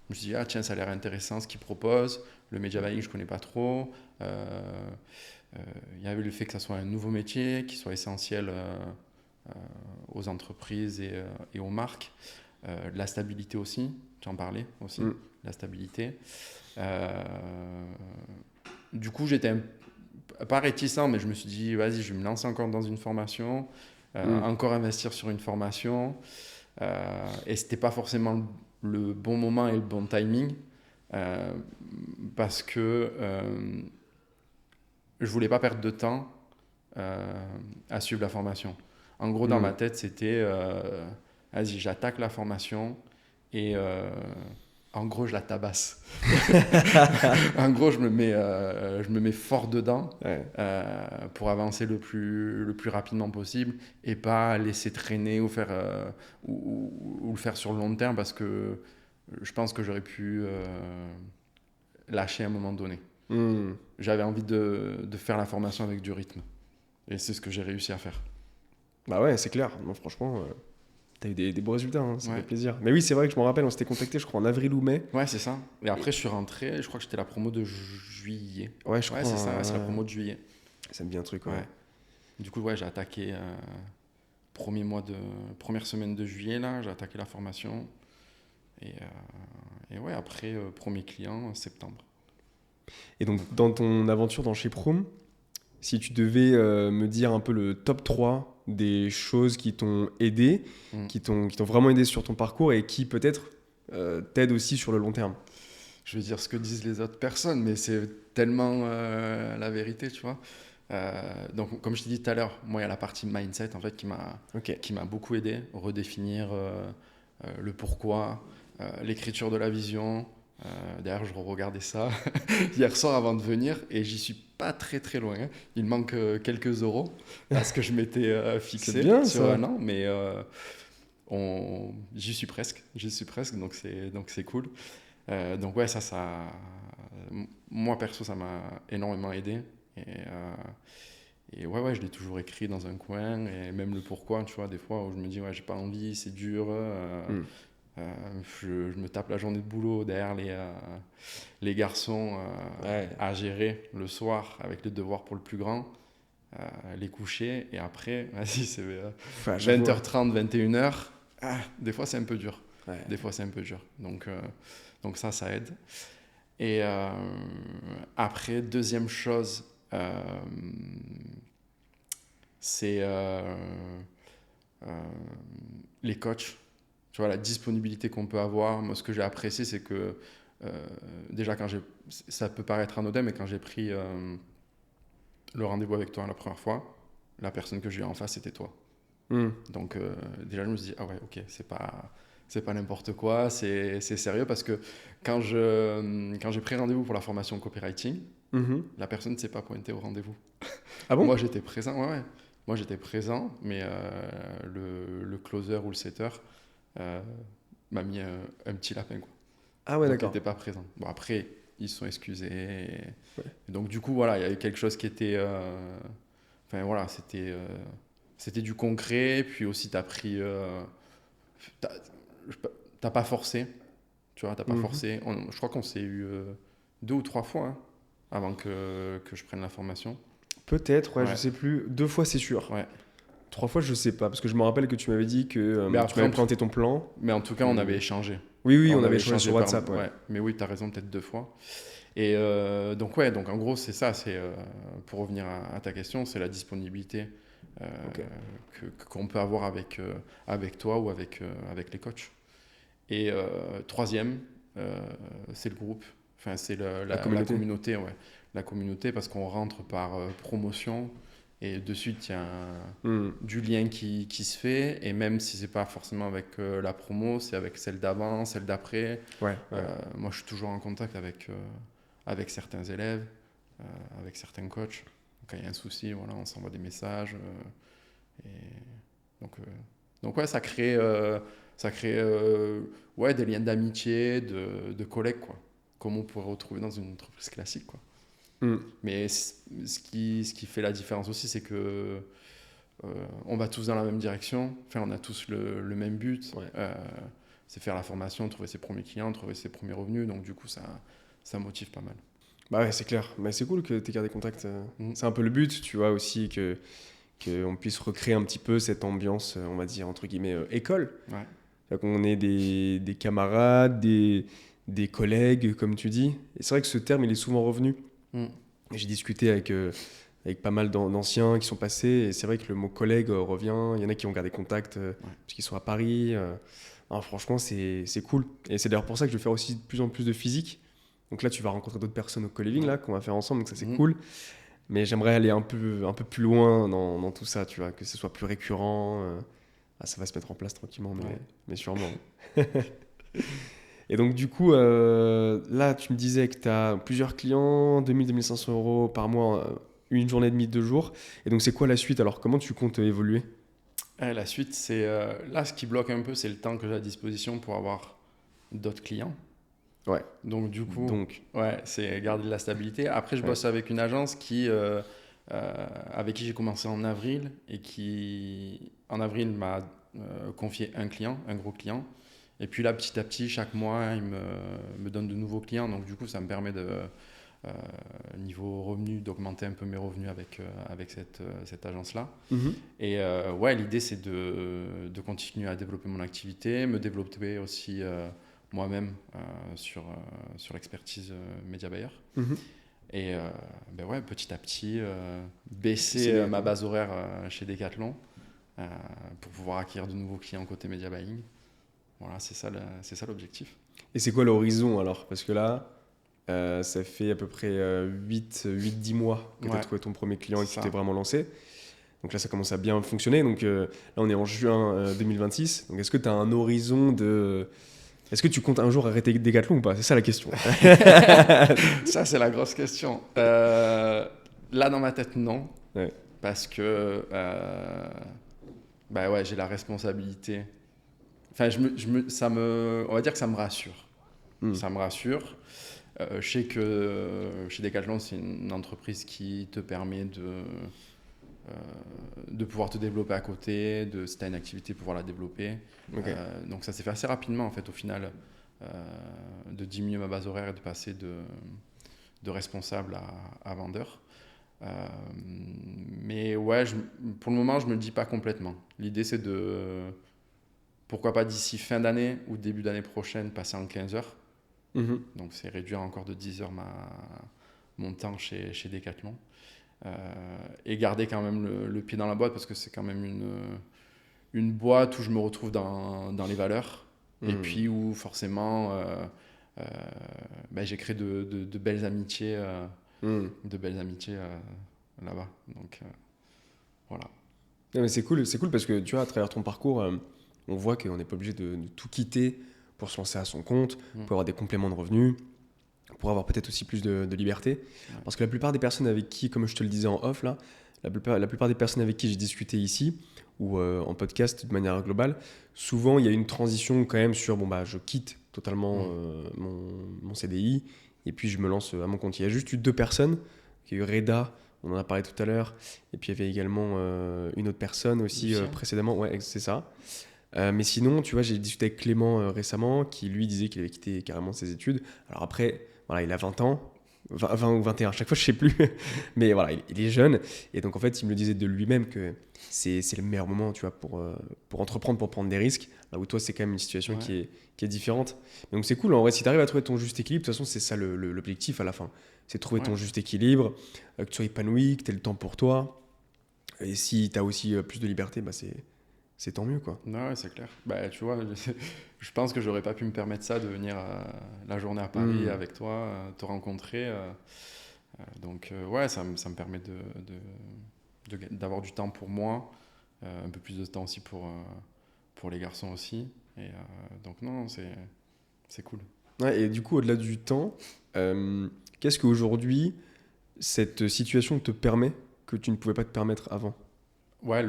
S1: Je me suis dit ah tiens ça a l'air intéressant ce qu'ils proposent. Le media buying je connais pas trop. Il y avait le fait que ça soit un nouveau métier, qui soit essentiel aux entreprises et aux marques. La stabilité aussi, tu en parlais aussi, la stabilité. Du coup, j'étais pas réticent, mais je me suis dit, vas-y, je vais me lancer encore dans une formation, encore investir sur une formation. Et c'était pas forcément le bon moment et le bon timing, parce que je voulais pas perdre de temps à suivre la formation. En gros, dans ma tête, c'était vas-y, j'attaque la formation et en gros, je la tabasse. En gros, je me mets fort dedans pour avancer le plus rapidement possible et pas laisser traîner ou le faire sur le long terme parce que je pense que j'aurais pu lâcher à un moment donné. J'avais envie de faire la formation avec du rythme. Et c'est ce que j'ai réussi à faire.
S2: Bah ouais, c'est clair. Non, franchement, t'as eu des beaux résultats, hein, ça fait plaisir. Mais oui, c'est vrai que je me rappelle, on s'était contacté, je crois, en avril ou mai.
S1: Ouais, c'est ça. Et après, je suis rentré, je crois que j'étais la promo de juillet.
S2: Ouais, je crois.
S1: C'est ça, c'est la promo de juillet.
S2: Ça me dit un truc, ouais.
S1: Du coup, j'ai attaqué première semaine de juillet, là, j'ai attaqué la formation. Et ouais, après, premier client, en septembre.
S2: Et donc, dans ton aventure dans Shape Room, si tu devais me dire un peu le top 3 des choses qui t'ont aidé, qui t'ont vraiment aidé sur ton parcours et qui peut-être t'aident aussi sur le long terme.
S1: Je vais dire ce que disent les autres personnes, mais c'est tellement la vérité, tu vois. Donc, comme je t'ai dit tout à l'heure, moi, il y a la partie mindset en fait, qui m'a beaucoup aidé, redéfinir le pourquoi, l'écriture de la vision. D'ailleurs, je regardais ça hier soir avant de venir et j'y suis pas très très loin. Hein. Il manque quelques euros parce que je m'étais fixé
S2: bien,
S1: sur
S2: ça.
S1: un an, mais j'y suis presque, donc c'est cool. Donc ouais, moi perso, ça m'a énormément aidé et ouais, je l'ai toujours écrit dans un coin et même le pourquoi, tu vois, des fois où je me dis ouais, j'ai pas envie, c'est dur. Je me tape la journée de boulot derrière les garçons à gérer le soir avec les devoirs pour le plus grand, les coucher et après, vas-y, c'est 20h30, 21h. Des fois, c'est un peu dur. Ouais. Des fois, c'est un peu dur. Donc ça aide. Et après, deuxième chose, c'est les coachs. Tu vois, la disponibilité qu'on peut avoir. Moi, ce que j'ai apprécié, c'est que déjà, ça peut paraître anodin, mais quand j'ai pris le rendez-vous avec toi la première fois, la personne que j'ai eu en face, c'était toi. Donc déjà, je me suis dit, ah ouais, ok, c'est pas n'importe quoi, c'est sérieux parce que quand j'ai pris rendez-vous pour la formation copywriting,
S2: Mhm.
S1: la personne ne s'est pas pointée au rendez-vous.
S2: Ah bon?
S1: Moi, j'étais présent, ouais. Moi, j'étais présent, mais le closer ou le setter euh, m'a mis un petit lapin, quoi.
S2: Ah ouais,
S1: Donc, il
S2: d'accord.
S1: n'était pas présent. Bon, après, ils se sont excusés.
S2: Ouais.
S1: Et donc, du coup, voilà, il y a eu quelque chose qui était... Enfin, voilà, c'était du concret. Puis aussi, t'as pris... t'as t'as pas forcé. Tu vois, t'as pas
S2: Mhm.
S1: forcé. Je crois qu'on s'est eu 2 ou 3 fois hein, avant que je prenne la formation.
S2: Peut-être, ouais, je
S1: Ouais,
S2: sais plus. 2 fois, c'est sûr.
S1: ouais.
S2: 3 fois, je sais pas, parce que je me rappelle que tu m'avais dit que
S1: Mais
S2: tu
S1: après,
S2: m'avais présenté ton plan.
S1: mais en tout cas, on avait
S2: Et...
S1: échangé.
S2: Oui, oui, on
S1: On
S2: avait
S1: avait
S2: échangé sur
S1: par...
S2: WhatsApp, ouais.
S1: Ouais, mais oui, tu as raison, peut-être 2 fois. Et donc, ouais, donc en gros, c'est ça. C'est, pour revenir à ta question, c'est la disponibilité
S2: Ok.
S1: qu'on peut avoir avec toi ou avec les coachs. Et troisième, c'est le groupe. Enfin, c'est
S2: La communauté.
S1: communauté, ouais. La communauté, parce qu'on rentre par promotion. Et de suite, il y a du lien qui se fait. Et même si c'est pas forcément avec la promo, c'est avec celle d'avant, celle d'après.
S2: Ouais, ouais.
S1: Moi, je suis toujours en contact avec certains élèves, avec certains coachs. Quand il y a un souci, voilà, on s'envoie des messages. Et donc ouais, ça crée ouais, des liens d'amitié, de collègues, quoi. Comme on pourrait retrouver dans une entreprise classique, quoi.
S2: Mm.
S1: Mais ce qui fait la différence aussi, c'est que on va tous dans la même direction. Enfin, on a tous le même but.
S2: Ouais.
S1: C'est faire la formation, trouver ses premiers clients, trouver ses premiers revenus. Donc du coup, ça motive pas mal.
S2: Bah ouais, c'est clair. Mais c'est cool que tu aies gardé contact.
S1: Mm.
S2: C'est un peu le but, tu vois, aussi, qu'on puisse recréer un petit peu cette ambiance, on va dire, entre guillemets, école.
S1: Ouais.
S2: Fait qu'on ait des camarades, des collègues, comme tu dis. Et c'est vrai que ce terme, il est souvent revenu.
S1: Mm.
S2: Et j'ai discuté avec pas mal d'anciens qui sont passés. Et c'est vrai que le mot collègue revient. Il y en a qui ont gardé contact parce qu'ils sont à Paris. Alors, franchement, c'est cool. Et c'est d'ailleurs pour ça que je vais faire aussi de plus en plus de physique. Donc là, tu vas rencontrer d'autres personnes au co-living là, qu'on va faire ensemble. Donc ça, c'est
S1: Mhm.
S2: cool. Mais j'aimerais aller un peu plus loin dans tout ça, tu vois, que ce soit plus récurrent. Ça va se mettre en place tranquillement,
S1: Ouais.
S2: mais sûrement. Et donc, du coup, là, tu me disais que tu as plusieurs clients, 2000-2500 euros par mois, une journée et demie, 2 jours. Et donc, c'est quoi la suite? Alors, comment tu comptes évoluer?
S1: La suite, c'est là, ce qui bloque un peu, c'est le temps que j'ai à disposition pour avoir d'autres clients.
S2: Ouais.
S1: Donc du coup,
S2: Donc,
S1: ouais, c'est garder de la stabilité. Après, je
S2: ouais.
S1: bosse avec une agence avec qui j'ai commencé en avril et qui, en avril, m'a confié un client, un gros client. Et puis là, petit à petit, chaque mois, il me donne de nouveaux clients. Donc du coup, ça me permet niveau revenus, d'augmenter un peu mes revenus avec cette agence-là.
S2: Mhm.
S1: Et ouais, l'idée, c'est de continuer à développer mon activité, me développer aussi moi-même sur l'expertise média buyer.
S2: Mhm.
S1: Et ben ouais, petit à petit, baisser
S2: C'est bien,
S1: ma
S2: quoi.
S1: base horaire chez Decathlon pour pouvoir acquérir de nouveaux clients côté média buying. Voilà, c'est ça l'objectif.
S2: Et c'est quoi l'horizon alors? Parce que là, ça fait à peu près 8-10 mois que tu as
S1: Ouais,
S2: trouvé ton premier client et que
S1: c'est
S2: tu
S1: ça.
S2: t'es vraiment lancé. Donc là, ça commence à bien fonctionner. Donc là, on est en juin 2026. Donc est-ce que tu as un horizon de... Est-ce que tu comptes un jour arrêter Decathlon ou pas? C'est ça la question.
S1: Ça, c'est la grosse question. Là, dans ma tête, non.
S2: Ouais.
S1: Parce que bah ouais, j'ai la responsabilité. Enfin, on va dire que ça me rassure.
S2: Mm.
S1: Ça me rassure. Je sais que chez Decathlon, c'est une entreprise qui te permet de pouvoir te développer à côté, si tu as une activité, pouvoir la développer.
S2: Ok.
S1: Donc ça s'est fait assez rapidement, en fait, au final, de diminuer ma base horaire et de passer de responsable à vendeur. Mais ouais, pour le moment, je me le dis pas complètement. L'idée, c'est pourquoi pas d'ici fin d'année ou début d'année prochaine, passer en 15 heures.
S2: Mhm.
S1: Donc c'est réduire encore de 10 heures mon temps chez Decathlon. Et garder quand même le pied dans la boîte parce que c'est quand même une boîte où je me retrouve dans les valeurs et puis où forcément ben, j'ai créé de belles amitiés, là-bas. Donc, voilà.
S2: Non, mais c'est cool parce que tu vois, à travers ton parcours, on voit qu'on n'est pas obligé de tout quitter pour se lancer à son compte, pour avoir des compléments de revenus, pour avoir peut-être aussi plus de liberté.
S1: Ouais.
S2: Parce que la plupart des personnes avec qui, comme je te le disais en off, là, la plupart des personnes avec qui j'ai discuté ici, ou en podcast de manière globale, souvent il y a une transition quand même sur, bon bah je quitte totalement mon CDI, et puis je me lance à mon compte. Il y a juste eu 2 personnes, il y a eu Reda, on en a parlé tout à l'heure, et puis il y avait également une autre personne aussi
S1: Lucien.
S2: précédemment, ouais c'est ça. Mais sinon, tu vois, j'ai discuté avec Clément récemment, qui lui disait qu'il avait quitté carrément ses études. Alors après, voilà, il a 20 ans, 20 ou 21, à chaque fois je sais plus, mais voilà, il est jeune, et donc en fait, il me le disait de lui-même que c'est le meilleur moment, tu vois, pour entreprendre, pour prendre des risques, là où toi, c'est quand même une situation qui est différente. Donc c'est cool, en vrai, si tu arrives à trouver ton juste équilibre, de toute façon, c'est ça l'objectif à la fin, c'est de trouver ton juste équilibre, que tu sois épanoui, que tu aies le temps pour toi, et si tu as aussi plus de liberté, bah c'est tant mieux, quoi.
S1: Ouais, c'est clair. Bah, tu vois, je pense que j'aurais pas pu me permettre ça, de venir la journée à Paris avec toi, te rencontrer. Donc, ouais, ça me permet d'avoir du temps pour moi, un peu plus de temps aussi pour les garçons aussi. Et donc, non, c'est cool.
S2: Ouais, et du coup, au-delà du temps, qu'est-ce qu'aujourd'hui, cette situation te permet que tu ne pouvais pas te permettre avant?
S1: Ouais,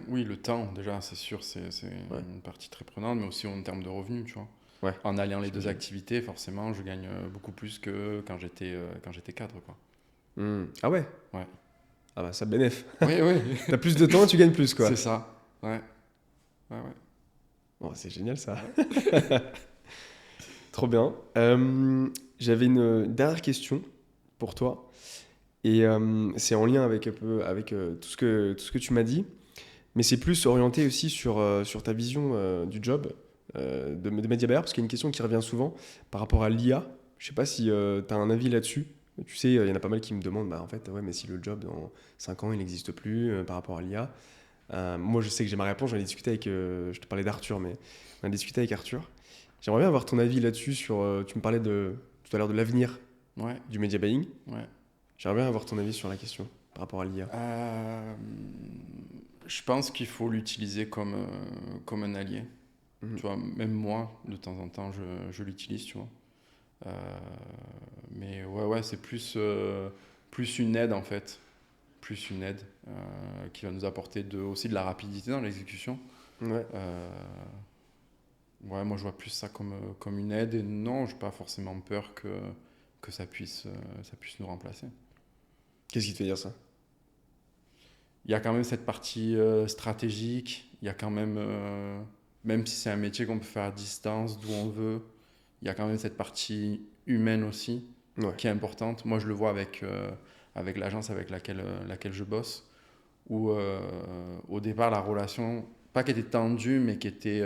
S1: oui, le temps, déjà, c'est sûr, c'est une partie très prenante, mais aussi en termes de revenus, tu vois.
S2: Ouais.
S1: En alliant les 2 activités, forcément, je gagne beaucoup plus que quand j'étais cadre, quoi.
S2: Ah ouais?
S1: Ouais.
S2: Ah bah ça bénef.
S1: Oui, oui.
S2: T'as plus de temps, tu gagnes plus, quoi.
S1: C'est ça. Ouais. Ouais, ouais.
S2: Bon, c'est génial, ça. Trop bien. J'avais une dernière question pour toi. Et c'est en lien avec, un peu, avec tout ce que tu m'as dit. Mais c'est plus orienté aussi sur ta vision du job de Media Buyer, parce qu'il y a une question qui revient souvent par rapport à l'IA. Je sais pas si tu as un avis là-dessus. Tu sais, il y en a pas mal qui me demandent, bah, en fait, ouais, mais si le job dans 5 ans, il n'existe plus par rapport à l'IA. Moi, je sais que j'ai ma réponse. J'en ai discuté avec... je te parlais d'Arthur, mais on a discuté avec Arthur. J'aimerais bien avoir ton avis là-dessus sur... tu me parlais tout à l'heure de l'avenir du media buying.
S1: Ouais.
S2: J'aimerais bien avoir ton avis sur la question par rapport à l'IA.
S1: Je pense qu'il faut l'utiliser comme un allié. Tu vois, même moi, de temps en temps, je l'utilise, tu vois. Mais ouais, c'est plus une aide, en fait. Plus une aide qui va nous apporter aussi de la rapidité dans l'exécution.
S2: Ouais.
S1: Ouais, moi, je vois plus ça comme une aide. Et non, je n'ai pas forcément peur que ça puisse nous remplacer.
S2: Qu'est-ce qui te fait dire ça?
S1: Il y a quand même cette partie stratégique. Il y a quand même, même si c'est un métier qu'on peut faire à distance, d'où on veut, il y a quand même cette partie humaine aussi qui est importante. Moi, je le vois avec l'agence avec laquelle je bosse, où au départ, la relation, pas qu'elle était tendue, mais qui était...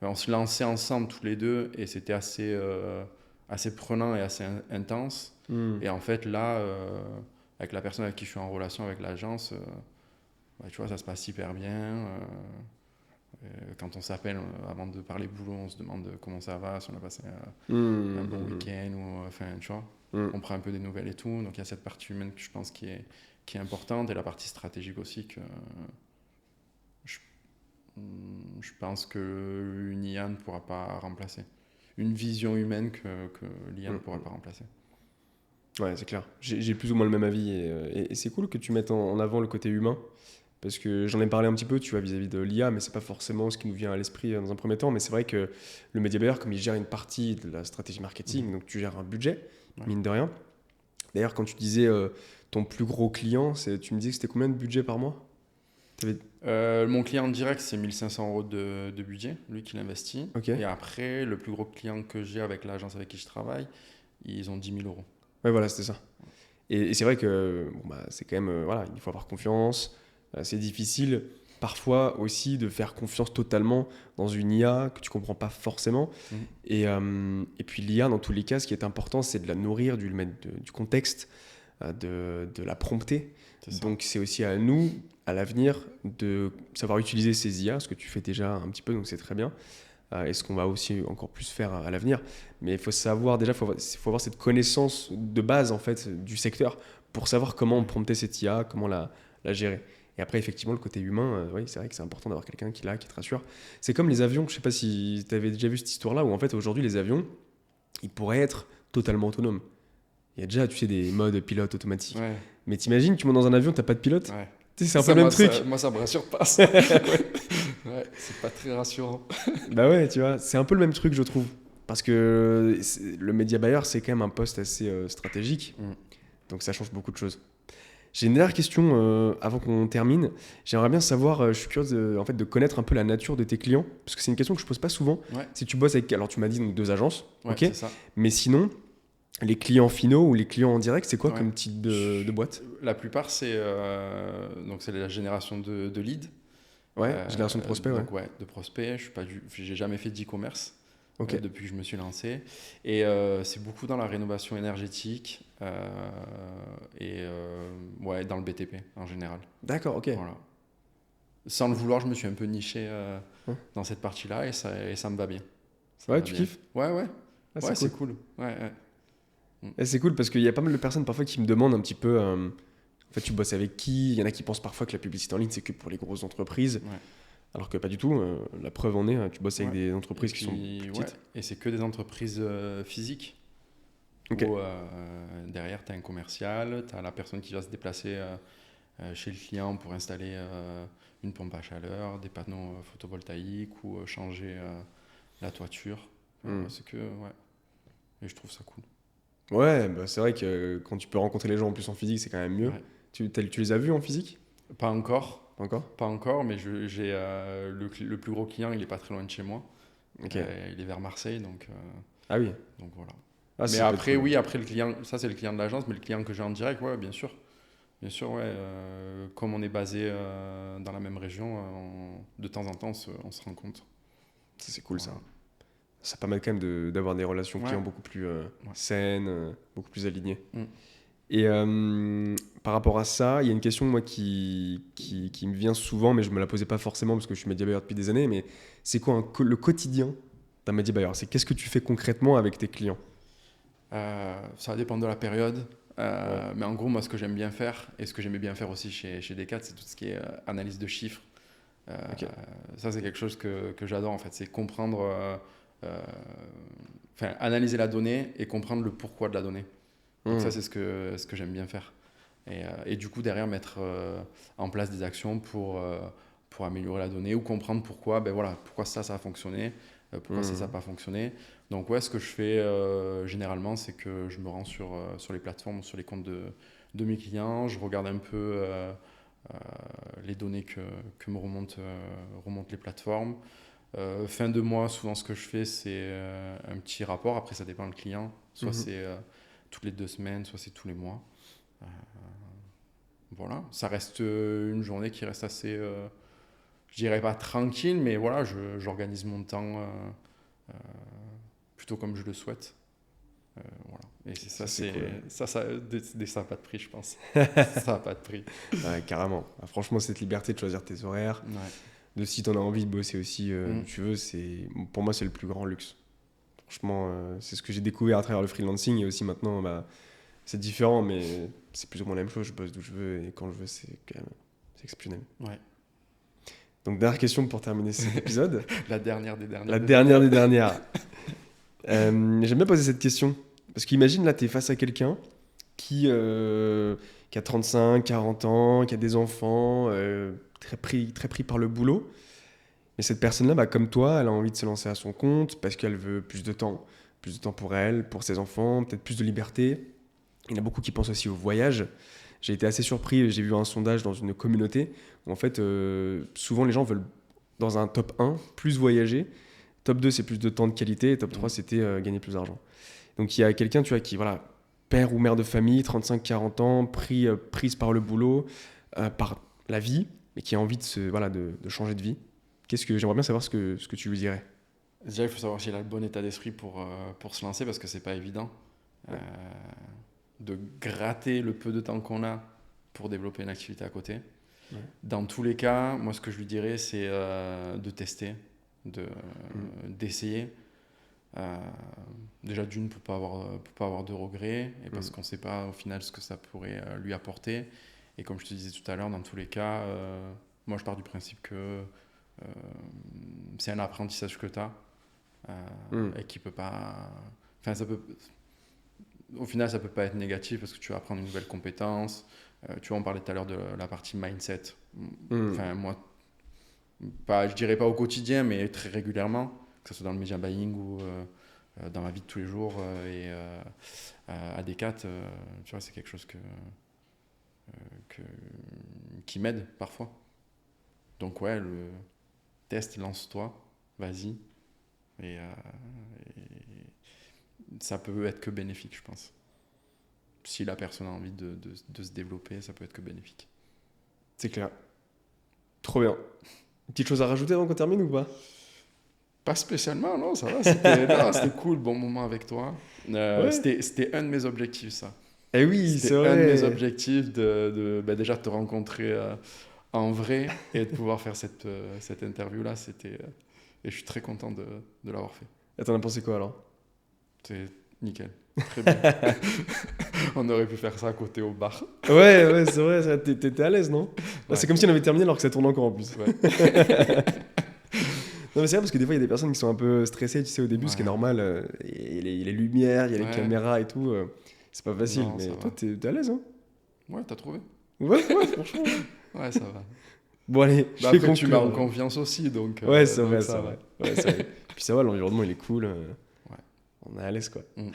S1: on se lançait ensemble tous les deux et c'était assez prenant et assez intense. Et en fait, là, avec la personne avec qui je suis en relation, avec l'agence, tu vois, ça se passe hyper bien. Quand on s'appelle, avant de parler boulot, on se demande comment ça va, si on a passé un bon week-end, ou, enfin, tu vois, on prend un peu des nouvelles et tout. Donc, il y a cette partie humaine que je pense qui est importante, et la partie stratégique aussi que je pense qu'une IA ne pourra pas remplacer. Une vision humaine que l'IA ne pourra pas remplacer.
S2: Ouais, c'est clair. J'ai plus ou moins le même avis, et c'est cool que tu mettes en avant le côté humain, parce que j'en ai parlé un petit peu, tu vois, vis-à-vis de l'IA, mais c'est pas forcément ce qui nous vient à l'esprit dans un premier temps. Mais c'est vrai que le media buyer, comme il gère une partie de la stratégie marketing, donc tu gères un budget, mine de rien. D'ailleurs, quand tu disais ton plus gros client, tu me disais que c'était combien de budget par mois?
S1: Mon client direct, c'est 1 500 € de budget, lui qui l'investit.
S2: Okay.
S1: Et après, le plus gros client que j'ai avec l'agence avec qui je travaille, ils ont 10 000 €.
S2: Ouais, voilà, c'était ça. Et c'est vrai que c'est quand même, voilà, il faut avoir confiance. C'est difficile parfois aussi de faire confiance totalement dans une IA que tu ne comprends pas forcément. Et puis l'IA, dans tous les cas, ce qui est important, c'est de la nourrir, de lui mettre du contexte, de la prompter. Donc c'est aussi à nous, à l'avenir, de savoir utiliser ces IA, ce que tu fais déjà un petit peu, donc c'est très bien. Et ce qu'on va aussi encore plus faire à l'avenir. Mais il faut savoir, déjà, il faut avoir cette connaissance de base en fait, du secteur pour savoir comment prompter cette IA, comment la gérer. Et après, effectivement, le côté humain, oui, c'est vrai que c'est important d'avoir quelqu'un qui te rassure. C'est comme les avions, je sais pas si tu avais déjà vu cette histoire-là, où en fait, aujourd'hui, les avions, ils pourraient être totalement autonomes. Il y a déjà, tu sais, des modes pilote automatique.
S1: Ouais,
S2: Mais t'imagines, tu montes dans un avion, t'as pas de pilote.
S1: ouais.
S2: Tu sais, c'est un peu le même truc.
S1: Moi, ça me rassure pas. Ça. Ouais, c'est pas très rassurant.
S2: Bah ouais, tu vois, c'est un peu le même truc, je trouve. Parce que le média buyer, c'est quand même un poste assez stratégique.
S1: Mm.
S2: Donc ça change beaucoup de choses. J'ai une dernière question avant qu'on termine. J'aimerais bien savoir, je suis curieux en fait, de connaître un peu la nature de tes clients. Parce que c'est une question que je pose pas souvent.
S1: Ouais.
S2: Si tu bosses avec, alors tu m'as dit donc 2 agences,
S1: Ouais,
S2: ok.
S1: c'est ça.
S2: Mais sinon, les clients finaux ou les clients en direct, c'est quoi
S1: Ouais.
S2: comme type de boîte?
S1: La plupart, c'est la génération de leads.
S2: Ouais, génération de prospects, ouais.
S1: Donc, ouais, de prospects. J'ai jamais fait d'e-commerce
S2: Ok.
S1: depuis que je me suis lancé. Et c'est beaucoup dans la rénovation énergétique et ouais, dans le BTP en général.
S2: D'accord, ok.
S1: Voilà. Sans le vouloir, je me suis un peu niché
S2: Ouais.
S1: dans cette partie-là et ça me va bien. Ça
S2: Ouais,
S1: me va
S2: tu
S1: bien.
S2: kiffes?
S1: Ouais, ouais.
S2: Ah,
S1: Ouais,
S2: c'est
S1: c'est cool. Ouais, ouais.
S2: Et c'est cool parce qu'il y a pas mal de personnes parfois qui me demandent un petit peu, en fait, tu bosses avec qui? Il y en a qui pensent parfois que la publicité en ligne, c'est que pour les grosses entreprises,
S1: Ouais.
S2: alors que pas du tout. La preuve en est, tu bosses avec
S1: Ouais.
S2: des entreprises
S1: Et
S2: qui sont
S1: puis,
S2: plus
S1: ouais,
S2: petites.
S1: et c'est que des entreprises physiques.
S2: Ok.
S1: Où derrière, tu as un commercial, tu as la personne qui va se déplacer chez le client pour installer une pompe à chaleur, des panneaux photovoltaïques ou changer la toiture. C'est que, ouais. Et je trouve ça cool.
S2: Ouais, bah, c'est vrai que quand tu peux rencontrer les gens en plus en physique, c'est quand même mieux.
S1: Ouais.
S2: Tu les as vus en physique?
S1: Pas encore.
S2: Pas encore?
S1: Pas encore, mais j'ai le plus gros client, il est pas très loin de chez moi.
S2: Ok.
S1: Il est vers Marseille, donc
S2: Ah oui.
S1: voilà.
S2: Ah,
S1: Mais
S2: ça peut
S1: après,
S2: être cool.
S1: oui, après le client, ça c'est le client de l'agence, mais le client que j'ai en direct, ouais, bien sûr. Bien sûr, ouais. Comme on est basé dans la même région, de temps en temps, on se rencontre.
S2: Ça, c'est cool ça.
S1: Voilà.
S2: Ça permet quand même d'avoir des relations
S1: Ouais.
S2: clients beaucoup plus saines, beaucoup plus alignées.
S1: Mm.
S2: Et par rapport à ça, il y a une question moi qui me vient souvent, mais je me la posais pas forcément parce que je suis média buyer depuis des années, mais c'est quoi le quotidien d'un média buyer? C'est qu'est-ce que tu fais concrètement avec tes clients?
S1: Ça dépend de la période. Mais en gros, moi, ce que j'aime bien faire, et ce que j'aimais bien faire aussi chez Decat, c'est tout ce qui est analyse de chiffres.
S2: Ok.
S1: Ça, c'est quelque chose que j'adore, en fait. C'est comprendre, analyser la donnée et comprendre le pourquoi de la donnée. Donc ça, c'est ce que j'aime bien faire. Et du coup, derrière, mettre en place des actions pour améliorer la donnée ou comprendre pourquoi, pourquoi ça a fonctionné, pourquoi ça n'a pas fonctionné. Donc ouais, ce que je fais généralement, c'est que je me rends sur les plateformes ou sur les comptes de mes clients, je regarde un peu les données que me remontent les plateformes. Fin de mois, souvent ce que je fais, c'est un petit rapport. Après, ça dépend du client. Soit c'est toutes les 2 semaines, soit c'est tous les mois. Voilà, ça reste une journée qui reste assez, je dirais pas tranquille, mais voilà, j'organise mon temps plutôt comme je le souhaite. Voilà. Et ça, ça n'a pas de prix, je pense. Ça n'a pas de prix.
S2: Ouais, carrément. Ah, franchement, cette liberté de choisir tes horaires,
S1: Ouais.
S2: de si tu en as envie de bosser aussi où tu veux, pour moi, c'est le plus grand luxe. Franchement, c'est ce que j'ai découvert à travers le freelancing et aussi maintenant, c'est différent, mais c'est plus ou moins la même chose. Je bosse d'où je veux et quand je veux, c'est exceptionnel.
S1: Ouais.
S2: Donc, dernière question pour terminer cet épisode.
S1: La dernière des dernières.
S2: La dernière des dernières. J'aime bien poser cette question. Parce qu'imagine, là, tu es face à quelqu'un qui a 35, 40 ans, qui a des enfants, très pris par le boulot. Mais cette personne-là, comme toi, elle a envie de se lancer à son compte parce qu'elle veut plus de temps pour elle, pour ses enfants, peut-être plus de liberté. Il y en a beaucoup qui pensent aussi au voyage. J'ai été assez surpris, j'ai vu un sondage dans une communauté où en fait, souvent les gens veulent, dans un top 1, plus voyager. Top 2, c'est plus de temps de qualité. Et top 3, c'était gagner plus d'argent. Donc il y a quelqu'un, tu vois, qui, voilà, père ou mère de famille, 35-40 ans, prise par le boulot, par la vie, mais qui a envie de changer de vie. J'aimerais bien savoir ce que tu lui dirais.
S1: Déjà, il faut savoir s'il a le bon état d'esprit pour se lancer parce que c'est pas évident de gratter le peu de temps qu'on a pour développer une activité à côté. Ouais. Dans tous les cas, moi, ce que je lui dirais, c'est de tester, d'essayer. Déjà d'une, pour pas avoir de regrets, et parce qu'on ne sait pas au final ce que ça pourrait lui apporter. Et comme je te disais tout à l'heure, dans tous les cas, moi je pars du principe que c'est un apprentissage que tu as et qui peut pas... Enfin, au final, ça peut pas être négatif parce que tu vas apprendre une nouvelle compétence. Tu vois, on parlait tout à l'heure de la partie mindset. Enfin, moi, je dirais pas au quotidien, mais très régulièrement, que ce soit dans le media buying ou dans ma vie de tous les jours à Decat, tu vois, c'est quelque chose qui m'aide parfois. Donc ouais, le test, lance-toi, vas-y. Et ça peut être que bénéfique, je pense. Si la personne a envie de se développer, ça peut être que bénéfique.
S2: C'est clair. Trop bien. Une petite chose à rajouter avant qu'on termine ou pas?
S1: Pas spécialement, non, ça va. C'était cool, bon moment avec toi.
S2: Ouais.
S1: C'était un de mes objectifs, ça.
S2: Eh oui, c'est
S1: C'était
S2: vrai.
S1: un de mes objectifs déjà de te rencontrer en vrai et de pouvoir faire cette interview-là. Et je suis très content de l'avoir fait.
S2: Et t'en as pensé quoi alors?
S1: C'est nickel. Très bien. On aurait pu faire ça à côté au bar.
S2: Ouais, c'est vrai, t'étais à l'aise, non?
S1: Ouais.
S2: C'est comme si on avait terminé alors que ça tourne encore en plus.
S1: Ouais.
S2: Non, mais c'est vrai parce que des fois, il y a des personnes qui sont un peu stressées, tu sais, au début, ce qui est normal. Il y a les lumières, il y a les caméras et tout. C'est pas facile,
S1: Non,
S2: mais
S1: ça
S2: toi,
S1: va.
S2: t'es à l'aise, hein?
S1: Ouais, t'as trouvé?
S2: Ouais, franchement.
S1: Ouais, ça va.
S2: Bon, allez, je vais
S1: Après, tu m'as en
S2: conclure.
S1: confiance aussi, donc.
S2: Ouais, c'est
S1: donc
S2: vrai,
S1: ça
S2: c'est
S1: va.
S2: vrai. Ouais, c'est vrai. Puis ça va, l'environnement, il est cool.
S1: Ouais.
S2: On est à l'aise, quoi.
S1: Mm.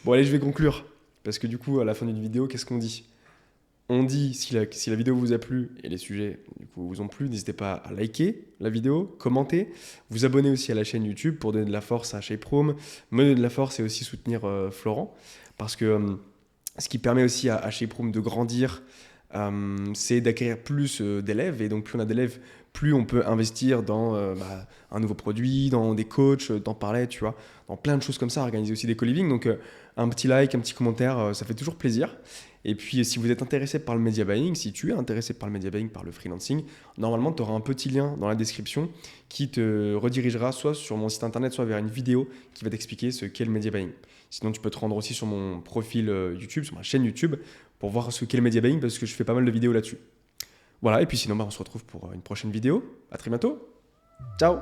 S2: Bon, allez, je vais conclure. Parce que du coup, à la fin d'une vidéo, qu'est-ce qu'on dit? On dit, si la vidéo vous a plu et les sujets du coup, vous ont plu, n'hésitez pas à liker la vidéo, commenter, vous abonner aussi à la chaîne YouTube pour donner de la force à Shape Room, me donner de la force et aussi soutenir Florent. Parce que ce qui permet aussi à Shape Room de grandir, c'est d'acquérir plus d'élèves. Et donc, plus on a d'élèves, plus on peut investir dans un nouveau produit, dans des coachs, t'en parlais, tu vois, dans plein de choses comme ça, organiser aussi des co-living. Donc, un petit like, un petit commentaire, ça fait toujours plaisir. Et puis, si vous êtes intéressé par le media buying, si tu es intéressé par le media buying, par le freelancing, normalement, tu auras un petit lien dans la description qui te redirigera soit sur mon site internet, soit vers une vidéo qui va t'expliquer ce qu'est le media buying. Sinon, tu peux te rendre aussi sur mon profil YouTube, sur ma chaîne YouTube, pour voir ce qu'est le media buying, parce que je fais pas mal de vidéos là-dessus. Voilà, et puis sinon, on se retrouve pour une prochaine vidéo. À très bientôt. Ciao!